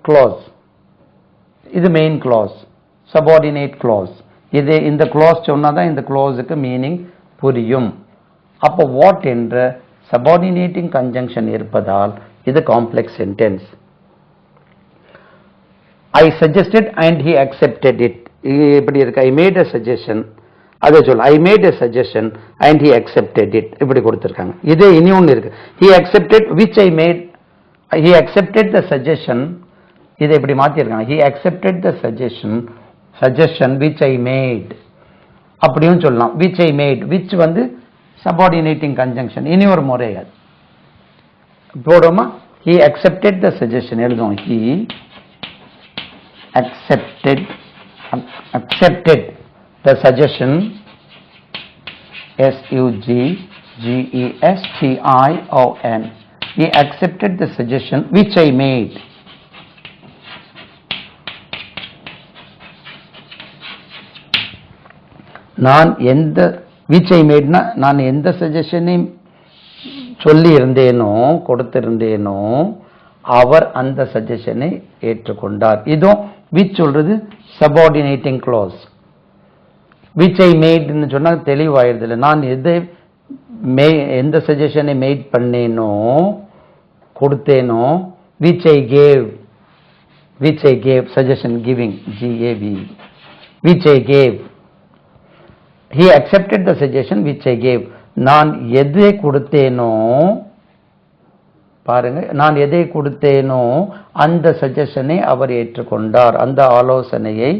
S1: clause. இது மெயின் clause, subordinate clause. இது இந்த clause சொன்னாதான் இந்த clauseக்கு மீனிங் புரியும். அப்போ what என்ற subordinating conjunction இருப்பதால் இது complex sentence. I suggested and he accepted it. இப்படி இருக்கு. I made a suggestion, அதை சொல்ல I made a suggestion and he accepted it இப்படி கொடுத்திருக்காங்க. இது இனி ஒன்று இருக்கு. he accepted which I made, he accepted the suggestion. இதை இப்படி மாத்திருக்காங்க. he accepted the suggestion which I made அப்படியும் சொல்லலாம். which I made, which subordinating conjunction. இனி ஒரு முறை அது போடுமா. he accepted the suggestion எழுதும். he accepted the suggestion, SUGGESTION. he accepted the suggestion which I made. நான் எந்த which I made னா நான் எந்த சஜஷனை சொல்லி இருந்தேனோ, கொடுத்திருந்தேனோ அவர் அந்த சஜஷனை ஏற்றுக்கொண்டார். இதுவும் which சொல்றது subordinating clause. which I made ன்னு சொன்னா தெளிவாயிருது. நான் எந்த சஜஷனை mat பண்ணேனோ, கொடுத்தேனோ, which I gave suggestion, giving, GAV, which I gave. he accepted the suggestion which I gave. நான் எதை கொடுத்தேனோ பாருங்க, நான் எதை கொடுத்தேனோ அந்த சஜஷனை அவர் ஏற்றுக்கொண்டார், அந்த ஆலோசனையை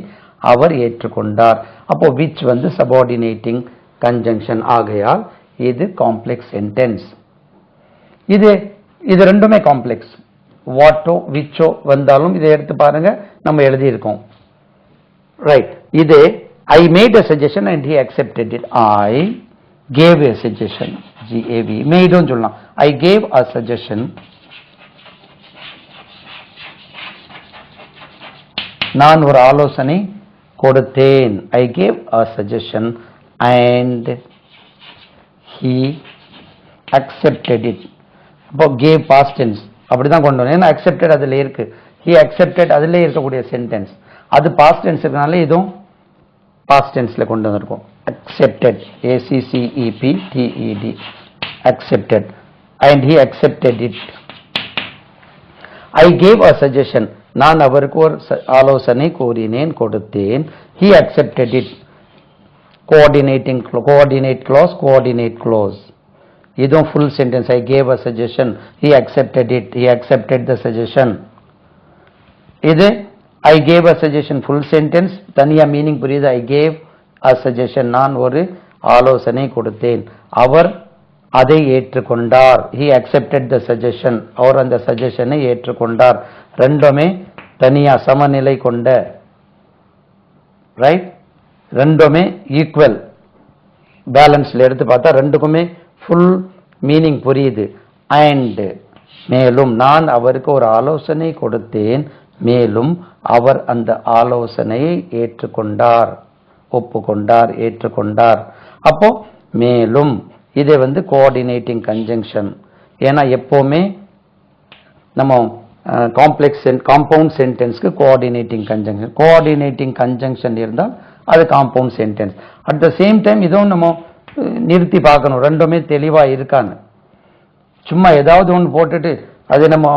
S1: அவர் ஏற்றுக்கொண்டார். அப்போ which வந்து சபார்டினேட்டிங் கன்ஜங்ஷன் ஆகையால் இது காம்ப்ளெக்ஸ் சென்டென்ஸ். இது ரெண்டுமே காம்ப்ளெக்ஸ். வாட்டோ விச்சோ வந்தாலும் இதை எடுத்து பாருங்க, நம்ம எழுதி இருக்கோம். ரைட், இது I made a suggestion and he accepted it. I gave a suggestion. GAV made னு சொல்லலாம். I gave a suggestion. நான் ஒரு ஆலோசனை கொடுத்தேன். I gave a suggestion and he accepted it. அப்போ gave past tense அப்படிதான் கொண்டு வரணும். ஏன்னா accepted அதில் இருக்கு. He accepted அதிலே இருக்கக்கூடிய சென்டென்ஸ். அது past tense இருக்கனால இதுவும் past tenseல கொண்டு வந்திருக்கோம். accepted, ACCEPTED, accepted, and he accepted it. I gave a suggestion. நான் அவருக்கு ஒரு ஆலோசனை கூறினேன், கொடுத்தேன். He accepted it. coordinate clause. இதுவும் full sentence. I gave a suggestion. He accepted it. He accepted the suggestion. இது I gave a suggestion full sentence. தனியா meaning புரியுது. I gave a suggestion. நான் ஒரு ஆலோசனை கொடுத்தேன். அவர் அதை ஏற்றுக்கொண்டார். He accepted the suggestion. அவர் அந்த சஜஷனை ஏற்றுக்கொண்டார். ரெண்டுமே தனியா சமநிலை கொண்ட, ரைட், ரெண்டுமே ஈக்குவல் பேலன்ஸ்ல எடுத்து பார்த்தா ரெண்டுக்குமே ஃபுல் மீனிங் புரியுது. அண்ட் மேலும் நான் அவருக்கு ஒரு ஆலோசனை கொடுத்தேன், மேலும் அவர் அந்த ஆலோசனையை ஏற்றுக்கொண்டார், ஒப்புக்கொண்டார், ஏற்றுக்கொண்டார். அப்போ மேலும் இதை வந்து கோஆர்டினேட்டிங் கன்ஜங்ஷன். ஏன்னா எப்பவுமே நம்ம காம்ப்ளெக்ஸ் காம்பவுண்ட் சென்டென்ஸ்க்கு கோஆர்டினேட்டிங் கன்ஜங்ஷன் இருந்தால் அது compound sentence. At the same time இதுவும் நம்ம நிறுத்தி பார்க்கணும், ரெண்டுமே தெளிவா இருக்கான்னு. சும்மா ஏதாவது ஒன்று போட்டுட்டு அதை நம்ம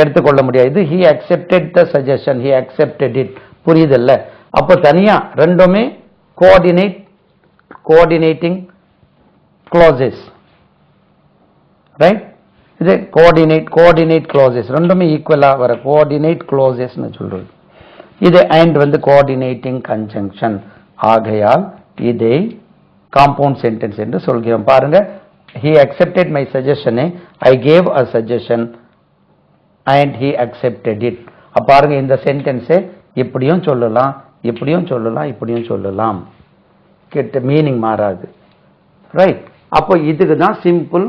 S1: எடுத்துக்கொள்ள முடியாது. He accepted the suggestion, he accepted it, புரியுதல்ல? அப்போ தனியா ரெண்டுமே கோஆர்டினேட்டிங் clauses, ரைட்? இது கோஆர்டினேட் clauses ரெண்டுமே ஈக்குவலா வர கோஆர்டினேட் clauses னு சொல்றது. இது and வந்து கோஆர்டினேட்டிங் கன்ஜங்ஷன் ஆகையால் இதை காம்பவுண்ட் சென்டென்ஸ் என்று சொல்கிறோம். பாருங்க, he accepted my suggestion, I gave a suggestion and he accepted it. பாருங்க, இந்த சென்டென்ஸை இப்படியும் சொல்லலாம், இப்படியும் சொல்லலாம், இப்படியும் சொல்லலாம், கேட்ட மீனிங் மாறாது, ரைட்? அப்போ இதுக்கு தான் சிம்பிள்,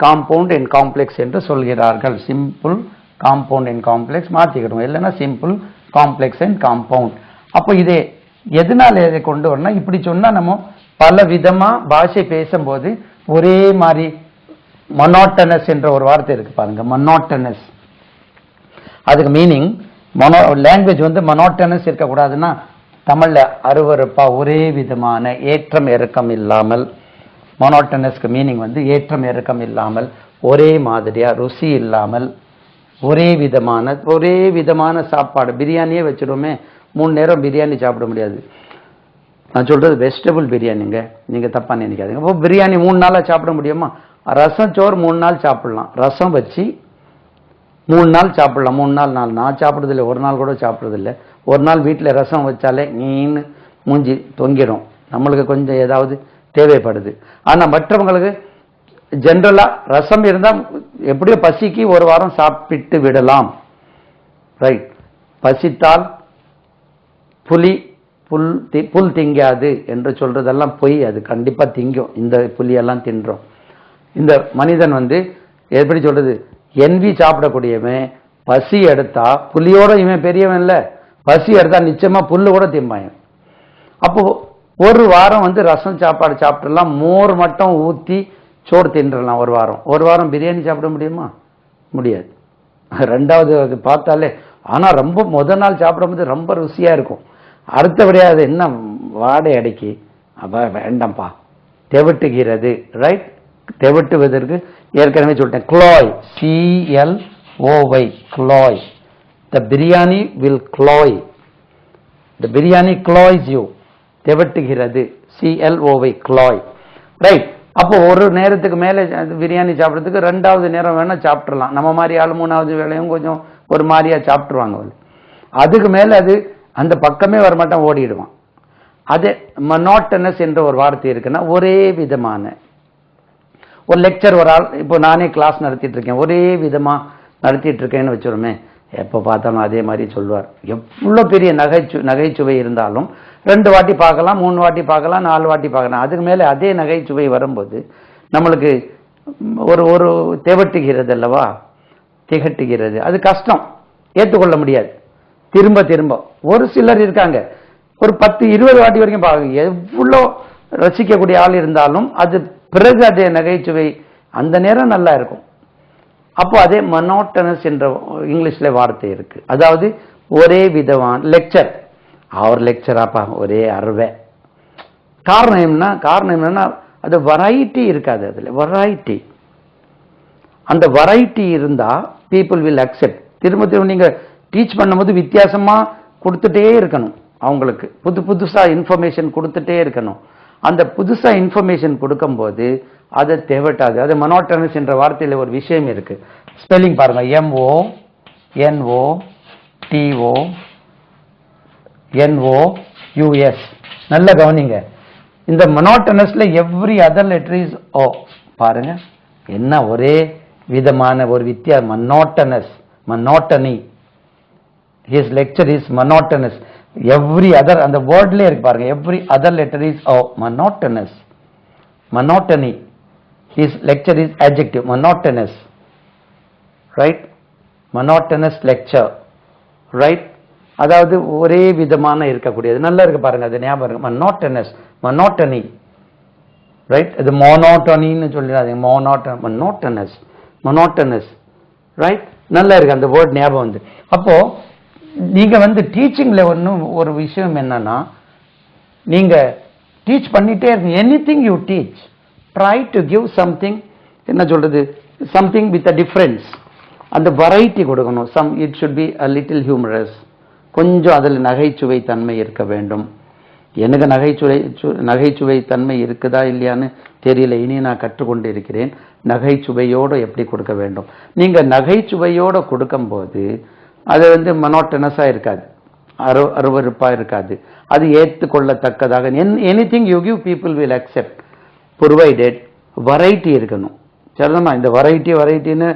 S1: காம்பவுண்ட் அண்ட் காம்ப்ளெக்ஸ் என்று சொல்கிறார்கள். சிம்பிள், காம்பவுண்ட் அண்ட் காம்ப்ளெக்ஸ் மாற்றிக்கிடுவோம், இல்லைன்னா சிம்பிள், காம்ப்ளெக்ஸ் அண்ட் காம்பவுண்ட். அப்போ இதே எதனால இதை கொண்டு வரணும்? இப்படி சொன்னா நம்ம பல விதமா பாஷை பேசும்போது ஒரே மாதிரி மொனோட்டனஸ் என்ற ஒரு வார்த்தை இருக்கு பாருங்க, மொனோட்டனஸ். அதுக்கு மீனிங் லாங்குவேஜ் வந்து மொனோட்டனஸ் இருக்கக்கூடாதுன்னா தமிழ்ல அருவருப்பா ஒரே விதமான ஏற்றம் இறக்கம் இல்லாமல், மொனோட்டனஸ்க்கு மீனிங் வந்து ஏற்றம் இறக்கம் இல்லாமல், ஒரே மாதிரியா, ருசி இல்லாமல், ஒரே விதமான சாப்பாடு. பிரியாணியே வச்சிருவோமே, 3 நேரம் பிரியாணி சாப்பிட முடியாது. நான் சொல்றது வெஜிடபிள் பிரியாணிங்க, நீங்க தப்பா நினைக்காதீங்க. இப்போ பிரியாணி 3 நாளா சாப்பிட முடியுமா? ரசம் சோறு 3 நாள் சாப்பிடலாம், ரசம் வச்சு 3 நாள் சாப்பிடலாம். 3 நாள் நான் சாப்பிடுறதில்லை, ஒரு நாள் கூட சாப்பிடுறதில்லை. ஒரு நாள் வீட்டில் ரசம் வச்சாலே நீன்னு மூஞ்சி தொங்கிடும். நம்மளுக்கு கொஞ்சம் ஏதாவது தேவைப்படுது. ஆனா மற்றவங்களுக்கு ஜென்ரலா ரசம் இருந்தால் எப்படியோ பசிக்கு ஒரு வாரம் சாப்பிட்டு விடலாம், ரைட்? பசித்தால் புல் திங்காது என்று சொல்றதெல்லாம் பொய். அது கண்டிப்பா திங்கும். இந்த புலியெல்லாம் தின்றோம். இந்த மனிதன் வந்து எப்படி சொல்றது, என்வி சாப்பிடக்கூடியவன் பசி எடுத்தா, புலியோட இவன் பெரியவன் இல்ல, பசி எடுத்தா நிச்சயமா புல்லு கூட திம்பாயன். அப்போ ஒரு வாரம் வந்து ரசம் சாப்பாடு சாப்பிட்டுலாம், மோர் மட்டும் ஊத்தி சோறு தின்றலாம் ஒரு வாரம். ஒரு வாரம் பிரியாணி சாப்பிட முடியுமா? முடியாது. ரெண்டாவது அது பார்த்தாலே, ஆனா ரொம்ப முதல் நாள் சாப்பிடும்போது ரொம்ப ருசியா இருக்கும். அடுத்தபடியாக அது என்ன வாடை அடைக்கி, அப்ப வேண்டாம்ப்பா, தெவிட்டுகிறது, ரைட்? தெவிட்டுவதற்கு ஏற்கனவே சொல்லிட்டேன், cloy, CLOY, cloy. The biryani will cloy. The biryani cloys you. தெவிட்டுகிறது, CLOY, க்ளாய், ரைட்? அப்போ ஒரு நேரத்துக்கு மேலே பிரியாணி சாப்பிட்றதுக்கு 2வது நேரம் வேணால் சாப்பிட்றலாம். நம்ம மாதிரி ஆள் 3வது வேலையும் கொஞ்சம் ஒரு மாதிரியா சாப்பிட்ருவாங்க. அதுக்கு மேலே அது அந்த பக்கமே வரமாட்டான், ஓடிடுவான். அது மனோட்டனஸ் என்ற ஒரு வார்த்தை இருக்குன்னா, ஒரே விதமான ஒரு லெக்சர் ஒரு ஆள், இப்போ நானே கிளாஸ் நடத்திட்டு இருக்கேன், ஒரே விதமாக நடத்திட்டு இருக்கேன்னு வச்சுருமே, எப்போ பார்த்தாலும் அதே மாதிரி சொல்லுவார். எவ்வளோ பெரிய நகைச்சுவை இருந்தாலும் 2 வாட்டி பார்க்கலாம், 3 வாட்டி பார்க்கலாம், 4 வாட்டி பார்க்கலாம். அதுக்கு மேலே அதே நகைச்சுவை வரும்போது நம்மளுக்கு ஒரு திகட்டுகிறது அல்லவா, திகட்டுகிறது. அது கஷ்டம், ஏற்றுக்கொள்ள முடியாது. திரும்ப திரும்ப ஒரு சிலர் இருக்காங்க, ஒரு 10-20 வாட்டி வரைக்கும் பார்க்க எவ்வளோ ரசிக்கக்கூடிய ஆள் இருந்தாலும் அது பிறகு அதே நகைச்சுவை அந்த நேரம் நல்லா இருக்கும். அப்போ அதே மனோட்டனஸ் என்ற இங்கிலீஷ்ல வார்த்தை இருக்கு. அதாவது ஒரே விதமான லெக்சர், அவர் லெக்சராப்பா ஒரே அறுவை. காரணம் என்னன்னா அது வெரைட்டி இருக்காது. அதுல வெரைட்டி, அந்த வெரைட்டி இருந்தா பீப்புள் வில் அக்செப்ட். திரும்ப திரும்ப நீங்க டீச் பண்ணும்போது வித்தியாசமா கொடுத்துட்டே இருக்கணும், அவங்களுக்கு புதுசா இன்ஃபர்மேஷன் கொடுத்துட்டே இருக்கணும். அந்த புதுசா இன்ஃபர்மேஷன் கொடுக்கும்போது அதை தேவட்டாது. அது மனோட்டனஸ் என்ற வார்த்தையில ஒரு விஷயம் இருக்கு. ஸ்பெல்லிங் பாருங்க, MONOTONOUS. நல்ல கவனிங்க, இந்த மனோட்டனஸ்ல எவ்ரி அதர் லெட்டர் இஸ் ஓ. பாருங்க என்ன ஒரே விதமான ஒரு வித்தியாசம். மனோட்டனி. His lecture is monotonous. Every other, அந்த வேர்ட்லயே இருக்கு பாருங்க, every other letter is o. Monotonous. Monotony. His lecture is adjective. Monotonous. Right? Monotonous lecture. Right? அதாவது ஒரே விதமான இருக்கக்கூடியது. நல்லா இருக்கு பாருங்க, அது ஞாபகம் இருக்கு. Monotonous. Monotony. Right? இது மோனோட்டோனின்னு சொல்லிடாதீங்க. Monotonous. Right? நல்லா இருக்கு அந்த வேர்ட் ஞாபகம் வந்து. அப்போ நீங்க டீச்சிங்ல ஒரு விஷயம் என்னன்னா, நீங்க டீச் பண்ணிட்டே இருக்கு. Anything you teach, try to give something, என்ன சொல்றது, சம்திங் வித் அ டிஃபரன்ஸ். அந்த வெரைட்டி கொடுக்கணும். It should be a little humorous. கொஞ்சம் அதில் நகைச்சுவை தன்மை இருக்க வேண்டும். எனக்கு நகைச்சுவை தன்மை இருக்குதா இல்லையான்னு தெரியல, இனி நான் கற்றுக்கொண்டு இருக்கிறேன். நகைச்சுவையோடு எப்படி கொடுக்க வேண்டும். நீங்க நகைச்சுவையோடு கொடுக்கும் போது அது மனோட்டனஸா இருக்காது, அருவருப்பா இருக்காது. அது ஏற்றுக்கொள்ளத்தக்கதாக. Anything you give people will accept, provided variety இருக்கணும். சரிதாம்மா, இந்த வெரைட்டின்னு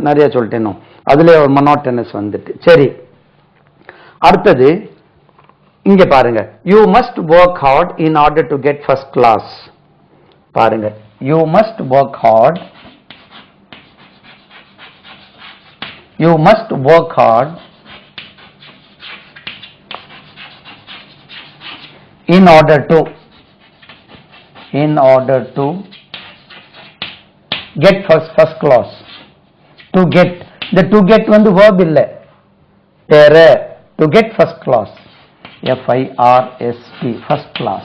S1: நிறைய சொல்லிட்டேனோ, அதுல ஒரு மனோட்டனஸ் வந்துட்டு. சரி, அடுத்தது இங்க பாருங்க, you must work hard in order to get first class. பாருங்க, you must work hard, you must work hard in order to get first class. To get, the to get verb illa, to get first class, FIRST, first class.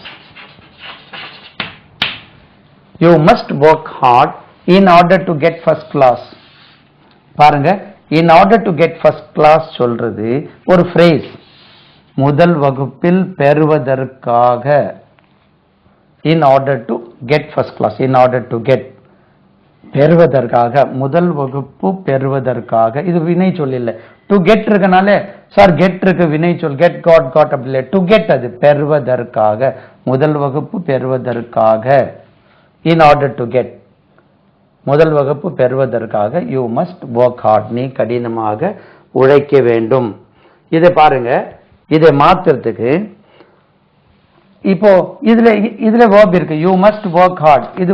S1: You must work hard in order to get first class. பாருங்க, in order to get first class சொல்றது ஒரு phrase. முதல் வகுப்பில் பெறுவதற்காக, in order to get first class, in order to get, பெறுவதற்காக, முதல் வகுப்பு பெறுவதற்காக. இது வினை சொல் இல்லை. டு கெட் இருக்கனால சார் கெட் இருக்கு, வினை சொல். கெட் காட் அப்படி இல்லை. டு கெட் அது பெறுவதற்காக, முதல் வகுப்பு பெறுவதற்காக. in order to get, முதல் வகுப்பு பெறுவதற்காக யூ மஸ்ட் ஒர்க் ஹார்ட், நீ கடினமாக உழைக்க வேண்டும். இதை பாருங்க, இதை மாத்துறதுக்கு இப்போ இதுல verb இருக்கு, யூ மஸ்ட் ஒர்க் ஹார்ட். இது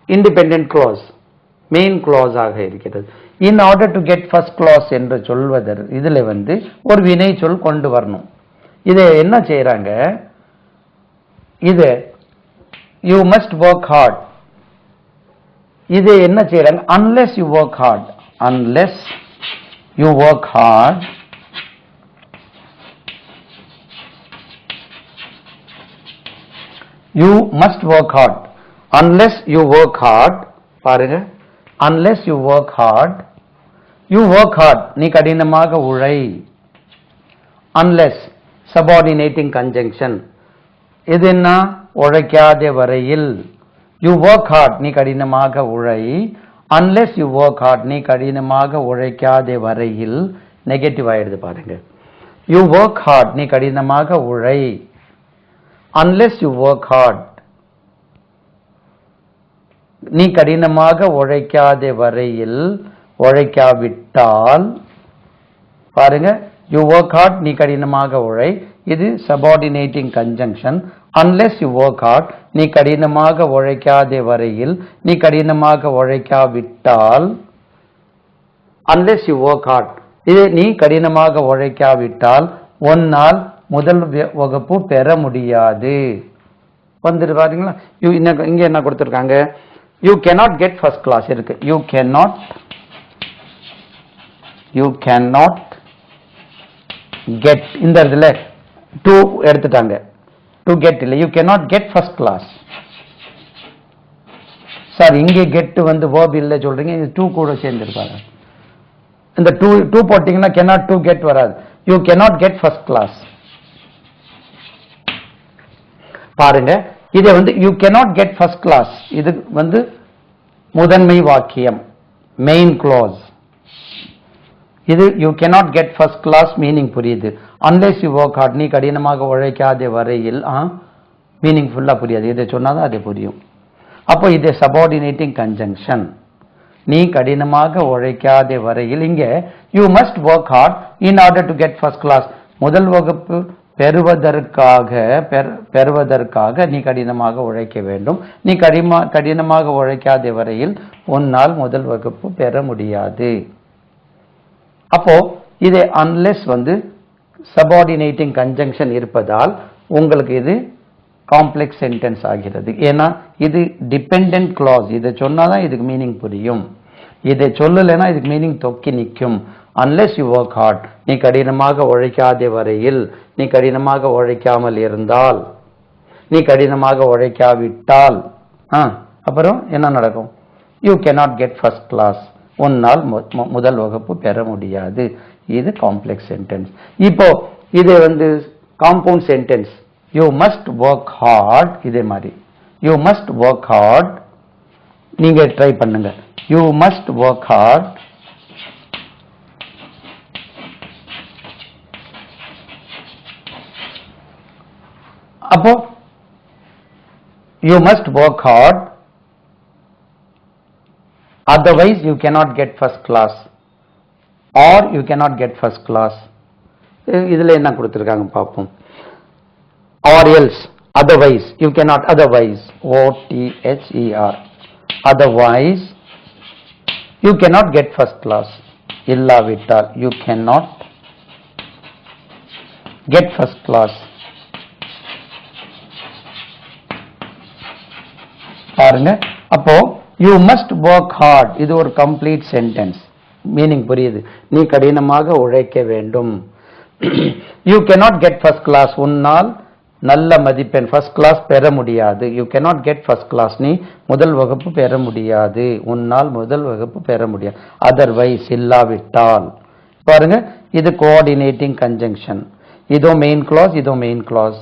S1: இண்டிபெண்டன்ட் clause, மெயின் clause ஆக இருக்கிறது. In order to get first class என்று சொல்வதற்கு இதுல ஒரு வினை சொல் கொண்டு வரணும். இதை என்ன செய்யறாங்க, இது யூ மஸ்ட் ஒர்க் ஹார்ட், இது என்ன செய்யறாங்க, unless you work hard, unless you work hard, you must work hard, unless you work hard. பாருங்க, unless you work hard, you work hard, நீ கடினமாக உழை. unless subordinating conjunction, இது என்ன, உழைக்காத வரையில். யூ ஒர்க் ஹார்ட், நீ கடினமாக உழை. அன்லெஸ் யூ ஒர்க் ஹார்ட், நீ கடினமாக உழைக்காத வரையில். நெகட்டிவ் ஆயிடுது பாருங்க. யூ ஒர்க் ஹார்ட், நீ கடினமாக உழை. அன்லெஸ் யூ ஒர்க் ஹார்ட், நீ கடினமாக உழைக்காத வரையில், உழைக்காவிட்டால். பாருங்க, யூ ஒர்க் ஹார்ட், நீ கடினமாக உழை. இது subordinating conjunction. Unless you work hard, நீ கடினமாக உழைக்காத வரையில், நீ கடினமாக உழைக்காவிட்டால். அன்லெஸ் யூ ஒர்க் ஹார்ட், இது நீ கடினமாக உழைக்காவிட்டால் ஒன்னால் முதல் வகுப்பு பெற முடியாது. வந்துட்டு பாத்தீங்களா? இங்க என்ன கொடுத்திருக்காங்க? You cannot get first class இருக்கு. யூ cannot get, இந்த இடத்துல to எடுத்துட்டாங்க. to get இல்ல, you cannot get first class. Sir இங்கே get வந்து verb இல்ல சொல்றீங்க, இது to கூட சேர்ந்திருப்பாங்க. இந்த to போட்டீங்கன்னா cannot to get வராது. you cannot get first class. பாருங்க, இது வந்து you cannot get first class, இது வந்து முதன்மை வாக்கியம், மெயின் clause. இது you cannot get first class meaning புரியுது. unless you work hard, நீ கடினமாக உழைக்காத வரையில் மீனிங் ஃபுல்லா புரியாது. இதை சொன்னாதான் அது புரியும். அப்போ இது சபார்டினேட்டிங் கன்ஜங்ஷன். நீ கடினமாக உழைக்காத வரையில். இங்க you must work hard in order to get first class. முதல் வகுப்பு பெறுவதற்காக நீ கடினமாக உழைக்க வேண்டும். நீ கடினமாக உழைக்காத வரையில் உன்னால் முதல் வகுப்பு பெற முடியாது. அப்போ இது அன்லெஸ் வந்து சபார்டினேட்டிங் கன்ஜங்ஷன் இருப்பதால் உங்களுக்கு இது காம்ப்ளெக்ஸ் சென்டென்ஸ் ஆகிறது. ஏன்னா இது டிபெண்டன்ட் கிளாஸ். இதை சொன்னாதான் இதுக்கு மீனிங் புரியும். இதை சொல்லலைன்னா இதுக்கு மீனிங் தொக்கி நிற்கும். unless you work hard, நீ கடினமாக உழைக்காத வரையில், நீ கடினமாக உழைக்காமல் இருந்தால், நீ கடினமாக உழைக்காவிட்டால் அப்புறம் என்ன நடக்கும்? you cannot get first class, உன்னால் முதல் வகுப்பு பெற முடியாது. இது காம்ப்ளெக்ஸ் சென்டென்ஸ். இப்போ இது வந்து compound sentence. you must work hard. இதே மாதிரி you must work hard. நீங்க ட்ரை பண்ணுங்க. you must work hard. அப்போ you must work hard, otherwise you cannot get first class, or you cannot get first class. இதுல என்ன கொடுத்திருக்காங்க பாப்போம். or else, otherwise, you cannot, otherwise, O-T-H-E-R, otherwise you cannot get first class. இல்லாவிட்டால் you cannot get first class. பாருங்க, அப்போ you must work hard, இது ஒரு complete sentence. Meaning புரியுது. நீ கடினமாக உழைக்க வேண்டும். you cannot get first class, உன்னால் நல்ல மதிப்பெண் ஃபர்ஸ்ட் கிளாஸ் பெற முடியாது. you cannot get first class, நீ முதல் வகுப்பு பெற முடியாது. உன்னால் முதல் வகுப்பு பெற முடியாது. otherwise, இல்லாவிட்டால். பாருங்க, இது கோஆர்டினேட்டிங் கன்ஜங்ஷன். இதோ மெயின் கிளாஸ், இதோ மெயின் கிளாஸ்.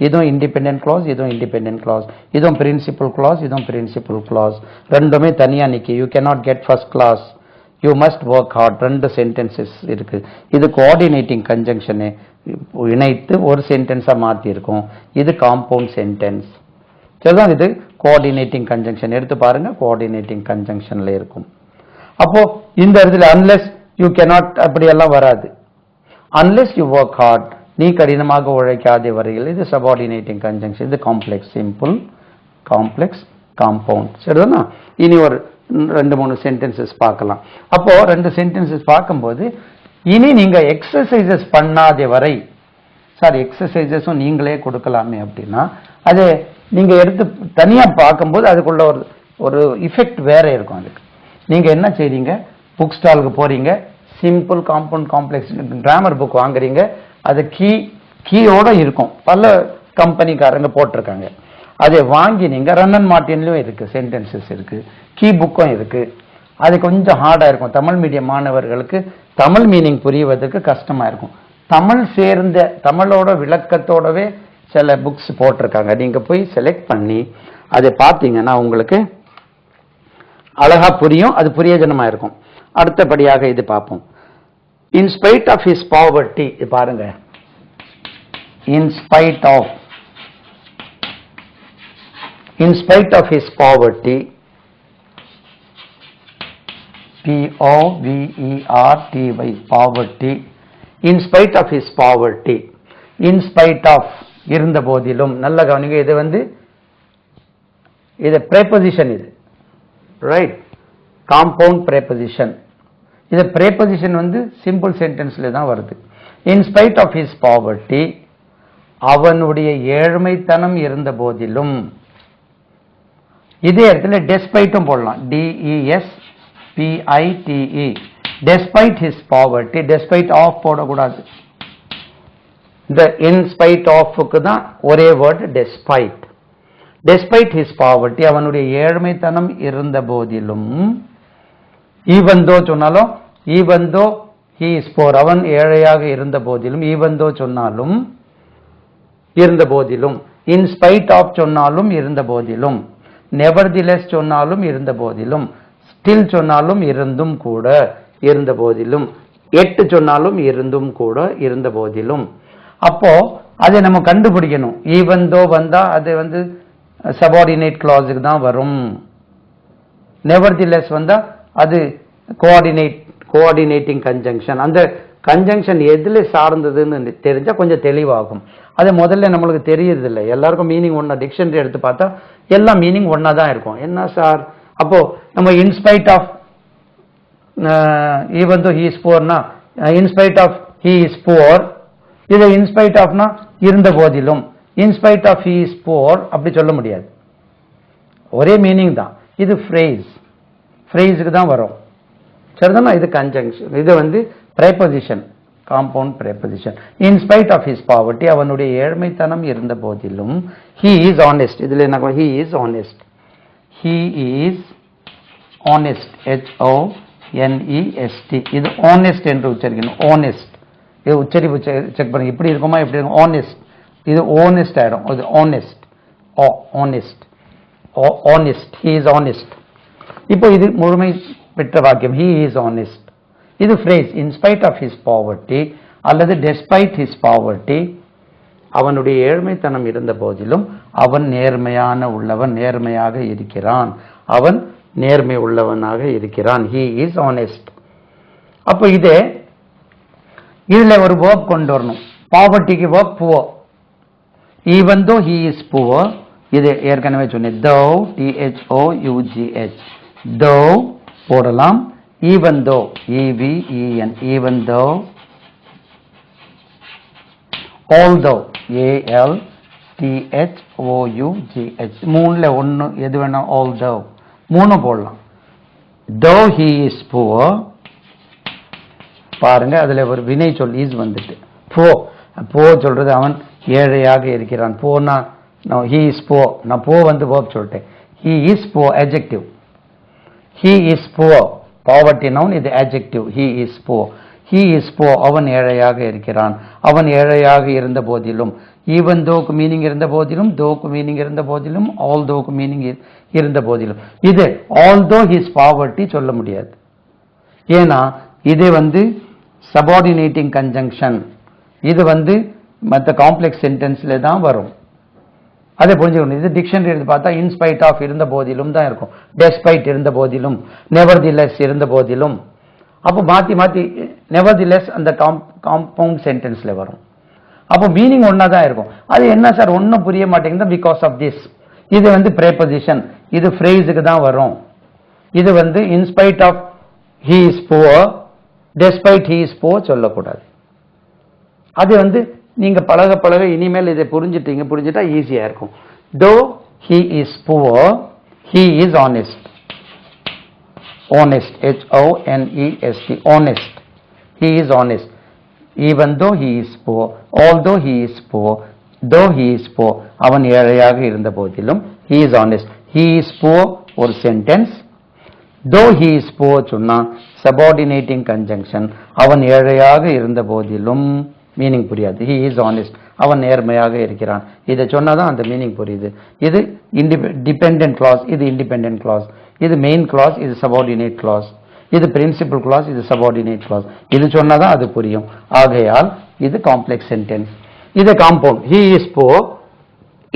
S1: இதுவும் இண்டிபெண்டன்ட் கிளாஸ், இதுவும் இண்டிபெண்டன்ட் கிளாஸ். இதுவும் பிரின்சிபல் கிளாஸ், இதுவும் பிரின்சிபல் கிளாஸ். ரெண்டுமே தனியா நிக்கி. you cannot get first class, you must work hard. ரெண்டு சென்டென்சஸ் இருக்கு. இது கோஆர்டினேட்டிங் கன்ஜங்ஷனை இணைத்து ஒரு சென்டென்ஸா மாத்தி இருக்கும். இது காம்பவுண்ட் சென்டென்ஸ். சரிதான்? இது கோஆர்டினேட்டிங் கன்ஜங்ஷன். எடுத்து பாருங்க, கோஆர்டினேட்டிங் கன்ஜங்ஷன்ல இருக்கும். அப்போ இந்த இடத்துல அன்லெஸ் யூ cannot அப்படியெல்லாம் வராது. unless you work hard, நீ கடினமாக உழைக்காத வரையில். இது சபார்டினேட்டிங் கன்ஜங்ஷன். இது காம்ப்ளெக்ஸ், சிம்பிள், காம்ப்ளெக்ஸ், காம்பவுண்ட். சரிதானா? இனி ஒரு 2-3 சென்டென்சஸ் பார்க்கலாம். அப்போ 2 சென்டென்சஸ் பார்க்கும்போது இனி நீங்க எக்ஸசைசஸ் பண்ணாத வரை, சார் எக்ஸசைசஸும் நீங்களே கொடுக்கலாமே அப்படின்னா, அது நீங்க எடுத்து தனியா பார்க்கும்போது அதுக்குள்ள ஒரு இஃபெக்ட் வேற இருக்கும். அதுக்கு நீங்க என்ன செய்றீங்க? புக் ஸ்டாலுக்கு போறீங்க, simple, compound, complex grammar book வாங்குறீங்க. அது கீயோட இருக்கும். பல கம்பெனிக்காரங்க போட்டிருக்காங்க. அதை வாங்கி நீங்க ரன் அண்ட் மார்டின்லயும் இருக்கு, சென்டென்சஸ் இருக்கு, கீ புக்கும் இருக்கு. அது கொஞ்சம் ஹார்டா இருக்கும். தமிழ் மீடியம் மாணவர்களுக்கு தமிழ் மீனிங் புரிவதற்கு கஷ்டமா இருக்கும். தமிழ் சேர்ந்த தமிழோட விளக்கத்தோடவே சில புக்ஸ் போட்டிருக்காங்க. நீங்க போய் செலக்ட் பண்ணி அதை பார்த்தீங்கன்னா உங்களுக்கு அழகா புரியும், அது புரியஜனமா இருக்கும். அடுத்தபடியாக இது பார்ப்போம். In spite of his poverty, பாருங்க, in spite of his poverty, P-O-V-E-R-T-Y, poverty, in spite of his poverty, in spite of இருந்த போதிலும். நல்ல கவனிங்க, இது வந்து இது preposition, இது ரைட், காம்பவுண்ட் preposition. இது preposition வந்து சிம்பிள் சென்டென்ஸ்ல தான் வருது. in spite of his poverty, அவனுடைய ஏழ்மைத்தனம் இருந்த போதிலும். இதே இடத்துல despiteம் போடலாம், D-E-S-P-I-T-E, despite his poverty. despite of போடக்கூடாது, இந்த in spite of-க்கு தான் ஒரே word despite. despite his poverty, அவனுடைய ஏழ்மைத்தனம் இருந்த போதிலும். even though சொன்னாலும், even though he is poor, அவன் ஏழையாக இருந்த போதிலும். even though சொன்னாலும் இருந்த போதிலும், in spite of சொன்னாலும் இருந்த போதிலும், nevertheless சொன்னாலும் இருந்த போதிலும், still சொன்னாலும் இருந்தும் கூட இருந்த போதிலும், yet சொன்னாலும் இருந்தும் கூட இருந்த போதிலும். அப்போ அதை நம்ம கண்டுபிடிக்கணும். even though வந்தா அது வந்து subordinate clause-க்கு தான் வரும். nevertheless வந்தா அது coordinating conjunction. அந்த கன்ஜங்ஷன் எதுல சார்ந்ததுன்னு தெரிஞ்சா கொஞ்சம் தெளிவாகும். அது முதல்ல நம்மளுக்கு தெரியறது இல்லை, எல்லாருக்கும் மீனிங் ஒன்னா. டிக்ஷனரி எடுத்து பார்த்தா எல்லா மீனிங் ஒன்னா தான் இருக்கும். என்ன சார், அப்போ நம்ம in spite of even though he is புவர்னா in spite of he is poor, இதை இன்ஸ்பைட் ஆஃப்னா இருந்த போதிலும், in spite of he is poor அப்படி சொல்ல முடியாது, ஒரே மீனிங் தான். இது ஃப்ரேஸுக்கு தான் வரும், சரிதானா? இது கன்ஜங்ஷன், இது வந்து preposition, compound preposition. in spite of his poverty, அவனுடைய ஏழ்மைத்தனம் இருந்த போதிலும். he is honest, இதுல என்ன, he is honest, he is honest, H-O-N-E-S-T. இது honest என்று உச்சரிக்கணும், honest. இது உச்சரிப்பு செக் பண்ணுங்க, இப்படி இருக்குமா இப்படி இருக்கும், honest. இது honest ஆயிடும், இது honest, honest, honest, he is honest. இப்போ இது முழுமை பெற்ற வாக்கியம், he is honest. இது phrase, in spite of his poverty அல்லது despite his poverty, அவனுடைய ஏழ்மைத்தனம் இருந்த போதிலும் அவன் நேர்மையான உள்ளவன், நேர்மையாக இருக்கிறான், அவன் நேர்மை உள்ளவனாக இருக்கிறான். he is honest. அப்போ இதுல ஒரு verb கொண்டு வரணும். povertyக்கு verb poor. even though he is poor, இது ஏற்கனவே சொன்னேன், though, T-H-O-U-G-H, though போடலாம். even though, E-V-E-N, even though, although, A-L-T-H-O-U-G-H, மூணுல ஒன்னு எது வேணா, although, மூணு போடலாம். though he is poor, பாருங்க அதுல ஒரு வினை சொல் is வந்துட்டு, poor சொல்றது அவன் ஏழையாக இருக்கிறான். போனா he is poor, நான் வந்து verb சொல்லிட்டேன். he is poor, adjective. he is poor, poverty noun, இது adjective. he is poor, he is poor, அவன் ஏழையாக இருக்கிறான், அவன் ஏழையாக இருந்த போதிலும். even though-க்கு மீனிங் இருந்த போதிலும், though-க்கு மீனிங் இருந்த போதிலும், although-க்கு மீனிங் இருந்த போதிலும். இது although his poverty சொல்ல முடியாது, ஏன்னா இது வந்து subordinating conjunction. இது வந்து மற்ற காம்ப்ளெக்ஸ் சென்டென்ஸ்ல தான் வரும், அதை புரிஞ்சுக்கணும். இது டிக்ஷனரி எடுத்து பார்த்தா இன்ஸ்பைட் ஆஃப் இருந்த போதிலும் தான் இருக்கும், டெஸ்பைட் இருந்த போதிலும், நெவர்திலெஸ் இருந்த போதிலும். அப்போ மாத்தி நெவர்திலெஸ் அந்த காம்பவுண்ட் சென்டென்ஸ்ல வரும். அப்போ மீனிங் ஒன்னா தான் இருக்கும். அது என்ன சார் ஒன்னும் புரிய மாட்டேங்குது, பிகாஸ் ஆஃப் திஸ். இது வந்து preposition, இது phrase-க்கு தான் வரும். இது வந்து in spite of he is poor, despite he is poor சொல்லக்கூடாது. அது வந்து நீங்க பழக இனிமேல் இதை புரிஞ்சுட்டா ஈஸியா இருக்கும். though he is poor, he is honest. honest, H-O-N-E-S-T, honest. he is honest. even though he is poor, although he is poor, though he is poor, அவன் ஏழையாக இருந்த போதிலும், he is honest. he is poor ஒரு sentence, though he is poor சொன்னா subordinating conjunction, அவன் ஏழையாக இருந்த போதிலும் மீனிங் புரியாது. he is honest, அவன் நேர்மையாக இருக்கிறான். இதை சொன்னாதான் அந்த மீனிங் புரியுது. இது டிபெண்டன்ட் கிளாஸ், இது இண்டிபெண்டன்ட் கிளாஸ், இது மெயின் கிளாஸ், இது சபார்டினேட் கிளாஸ், இது பிரின்சிபல் கிளாஸ், இது சபார்டினேட் கிளாஸ். இது சொன்னாதான் அது புரியும். ஆகையால் இது காம்ப்ளெக்ஸ் சென்டென்ஸ். இது compound. he is poor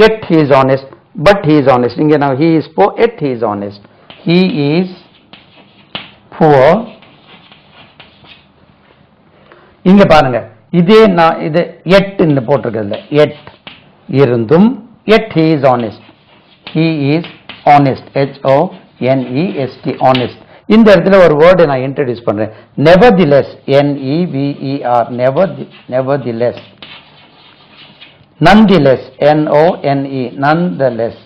S1: yet he is honest but he is honest. இங்க now he is poor yet he is honest. he is poor. இங்க பாருங்க, இதே நான் இது yet ன்னு போட்டிருக்கிறதுல yet இருந்தும் yet he is honest. he is honest, HONEST, honest. இந்த இடத்துல ஒரு வேர்டு நான் இன்ட்ரோடியூஸ் பண்றேன். nevertheless, NEVER, nevertheless, nonetheless, NONE, nonetheless.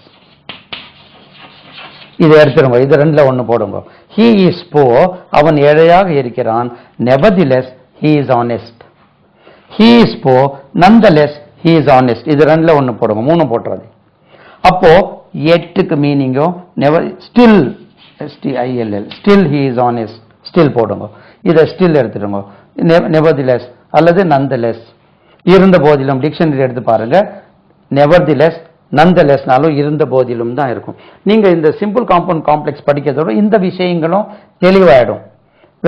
S1: இது எடுத்துருங்க, இது ரெண்டுல ஒண்ணு போடுங்க. he is poor, அவன் ஏழையாக இருக்கிறான். nevertheless, he is honest. he is poor, nonetheless, he is honest. இது ரெண்டுல ஒண்ணு போடுங்க, மூணு போட்டுறது. அப்போ எட்டுக்கு மீனிங்கோ still, STILL, still he is honest, still போடுங்க. இதை still எடுத்துடுங்க. nevertheless அல்லது nonetheless, இருந்த போதிலும். டிக்ஷனரி எடுத்து பாருங்க, nevertheless nonethelessனாலும் இருந்த போதிலும் தான் இருக்கும். நீங்க இந்த சிம்பிள் காம்பவுண்ட் காம்ப்ளெக்ஸ் படிக்கிறதோட இந்த விஷயங்களும் தெளிவாயிடும்.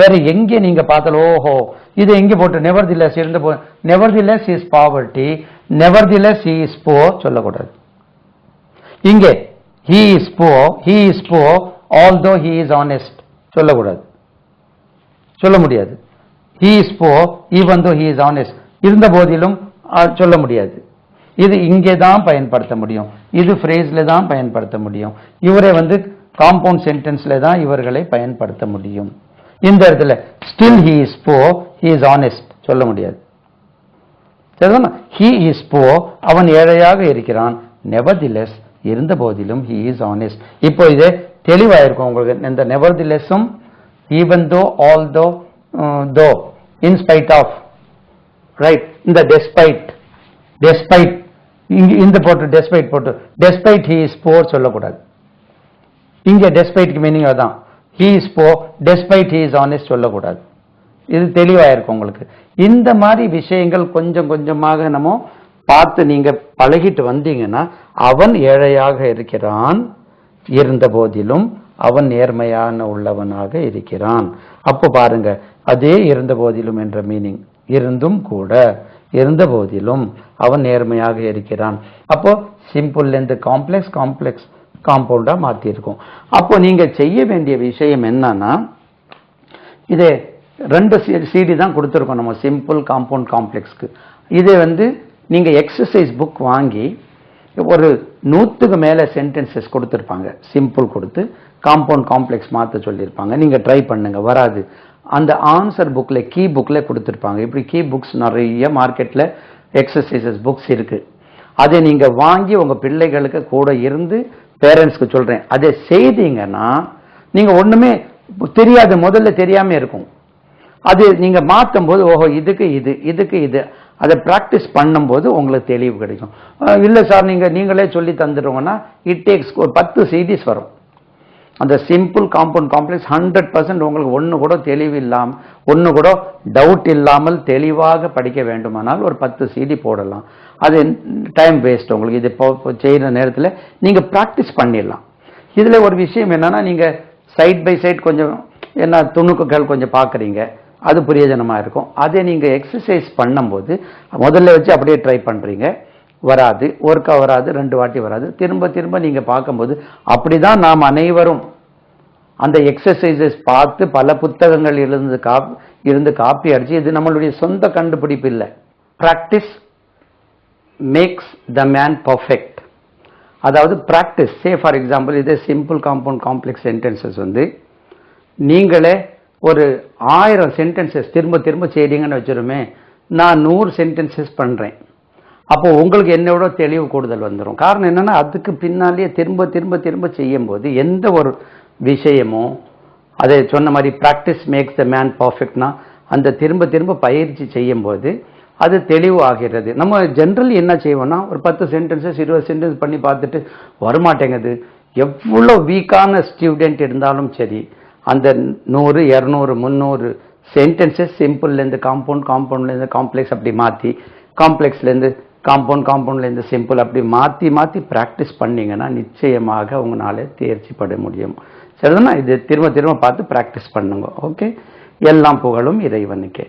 S1: வேற எங்கே நீங்க பார்த்தாலும் ஓஹோ இது எங்க போட்டு nevertheless இருந்த போ nevertheless is poverty, nevertheless he is poor சொல்லக்கூடாது. இங்கே he is poor although he is honest சொல்லக்கூடாது, சொல்ல முடியாது. he is poor even though he is honest, இருந்த போதிலும் சொல்ல முடியாது. இது இங்கே தான் பயன்படுத்த முடியும், இது ஃப்ரேஸ்ல தான் பயன்படுத்த முடியும். இவரே காம்பவுண்ட் சென்டென்ஸ்ல தான் இவர்களை பயன்படுத்த முடியும். இந்த இடத்துல still he is poor, he is honest சொல்ல முடியாது. சரிதானா? he is poor, அவன் ஏழையாக இருக்கிறான். nevertheless, இருந்த போதிலும் he is honest. இப்போ இது தெளிவாயிருக்கும் உங்களுக்கு. இந்த neverthelessம் even though, although, though, in spite of, right? இந்த despite இந்த போட்டு despite போட்டு despite he is poor சொல்லக்கூடாது. இங்க despiteக்கு மீனிங் அதான். he is poor despite he is honest சொல்லக்கூடாது. இது தெளிவாயிருக்கும் உங்களுக்கு. இந்த மாதிரி விஷயங்கள் கொஞ்சம் கொஞ்சமாக நம்ம பார்த்து நீங்க பழகிட்டு வந்தீங்கன்னா அவன் ஏழையாக இருக்கிறான், இருந்த போதிலும் அவன் நேர்மையான உள்ளவனாக இருக்கிறான். அப்போ பாருங்க, அதே இருந்த போதிலும் என்ற மீனிங், இருந்தும் கூட, இருந்த போதிலும் அவன் நேர்மையாக இருக்கிறான். அப்போ சிம்பிள் இருந்து காம்ப்ளெக்ஸ் காம்பவுண்டா மாத்தி இருக்கும். அப்போ நீங்க செய்ய வேண்டிய விஷயம் என்னன்னா, இதே 2 CD தான் கொடுத்துருக்கோம் நம்ம சிம்பிள் காம்பவுண்ட் காம்ப்ளெக்ஸ்க்கு. இதை நீங்க எக்ஸசைஸ் புக் வாங்கி ஒரு 100க்கு மேல சென்டென்சஸ் கொடுத்துருப்பாங்க, சிம்பிள் கொடுத்து காம்பவுண்ட் காம்ப்ளெக்ஸ் மாற்ற சொல்லியிருப்பாங்க. நீங்க ட்ரை பண்ணுங்க, வராது. அந்த ஆன்சர் புக்ல கீ புக்ல கொடுத்துருப்பாங்க. இப்படி கீ புக்ஸ் நிறைய மார்க்கெட்ல எக்ஸசைசஸ் புக்ஸ் இருக்கு. அதை நீங்க வாங்கி உங்க பிள்ளைகளுக்கு கூட இருந்து, பேரண்ட்ஸ்க்கு சொல்றேன், அதை செய்தீங்கன்னா நீங்க ஒண்ணுமே தெரியாது, முதல்ல தெரியாம இருக்கும். அது நீங்க மாற்றும் போது ஓஹோ இதுக்கு இது அதை பிராக்டிஸ் பண்ணும்போது உங்களுக்கு தெளிவு கிடைக்கும். இல்லை சார் நீங்களே சொல்லி தந்துடுவோங்கன்னா இட் டேக்ஸ் 10 CDs வரும். அந்த சிம்பிள் காம்பவுண்ட் காம்ப்ளெக்ஸ் 100% உங்களுக்கு ஒன்று கூட தெளிவு இல்லாமல், ஒன்று கூட டவுட் இல்லாமல் தெளிவாக படிக்க வேண்டுமானால் ஒரு 10 CD போடலாம். அது டைம் வேஸ்ட் உங்களுக்கு. இது செய்கிற நேரத்தில் நீங்கள் ப்ராக்டிஸ் பண்ணிடலாம். இதில் ஒரு விஷயம் என்னன்னா, நீங்கள் சைட் பை சைட் கொஞ்சம் என்ன துணுக்குகள் கொஞ்சம் பார்க்குறீங்க, அது பிரயோஜனமாக இருக்கும். அதை நீங்கள் எக்ஸசைஸ் பண்ணும்போது முதல்ல வச்சு அப்படியே ட்ரை பண்ணுறீங்க, வராது, ஒர்க்கா வராது, 2 வாட்டி வராது, திரும்ப நீங்கள் பார்க்கும்போது அப்படிதான் நாம் அனைவரும் அந்த எக்ஸசைசஸ் பார்த்து பல புத்தகங்கள் இருந்து காப்பி அடிச்சு, இது நம்மளுடைய சொந்த கண்டுபிடிப்பு இல்லை. Practice makes the man perfect. அதாவது பிராக்டிஸ். சே ஃபார் எக்ஸாம்பிள், இதே சிம்பிள் காம்பவுண்ட் காம்ப்ளெக்ஸ் சென்டென்சஸ் நீங்களே ஒரு 1000 சென்டென்சஸ் திரும்ப செய்றீங்கன்னு வச்சிருமே, நான் 100 சென்டென்சஸ் பண்றேன். அப்போ உங்களுக்கு என்னோட தெளிவு கூடுதல் வந்துடும். காரணம் என்னன்னா, அதுக்கு பின்னாலேயே திரும்ப செய்யும் போது எந்த ஒரு விஷயமோ, அதை சொன்ன மாதிரி பிராக்டிஸ் மேக்ஸ் த மேன் பர்ஃபெக்ட்னா, அந்த திரும்ப பயிற்சி செய்யும் போது அது தெளிவு ஆகிறது. நம்ம ஜென்ரலி என்ன செய்வோம்னா, ஒரு 10 சென்டென்சஸ் 20 சென்டென்ஸ் பண்ணி பார்த்துட்டு வரமாட்டேங்குது. எவ்வளோ வீக்கான ஸ்டூடெண்ட் இருந்தாலும் சரி, அந்த 100, 200, 300 சென்டென்சஸ் சிம்பிள்லேருந்து காம்பவுண்ட்லேருந்து காம்ப்ளெக்ஸ் அப்படி மாற்றி, காம்ப்ளெக்ஸ்லேருந்து காம்பவுண்ட்லேருந்து சிம்பிள் அப்படி மாற்றி மாற்றி ப்ராக்டிஸ் பண்ணிங்கன்னா நிச்சயமாக உங்களால் தேர்ச்சி பட முடியும். சரிதானா? இது திரும்ப திரும்ப பார்த்து ப்ராக்டிஸ் பண்ணுங்க. ஓகே, எல்லாம் புகழும் இறைவனுக்கே.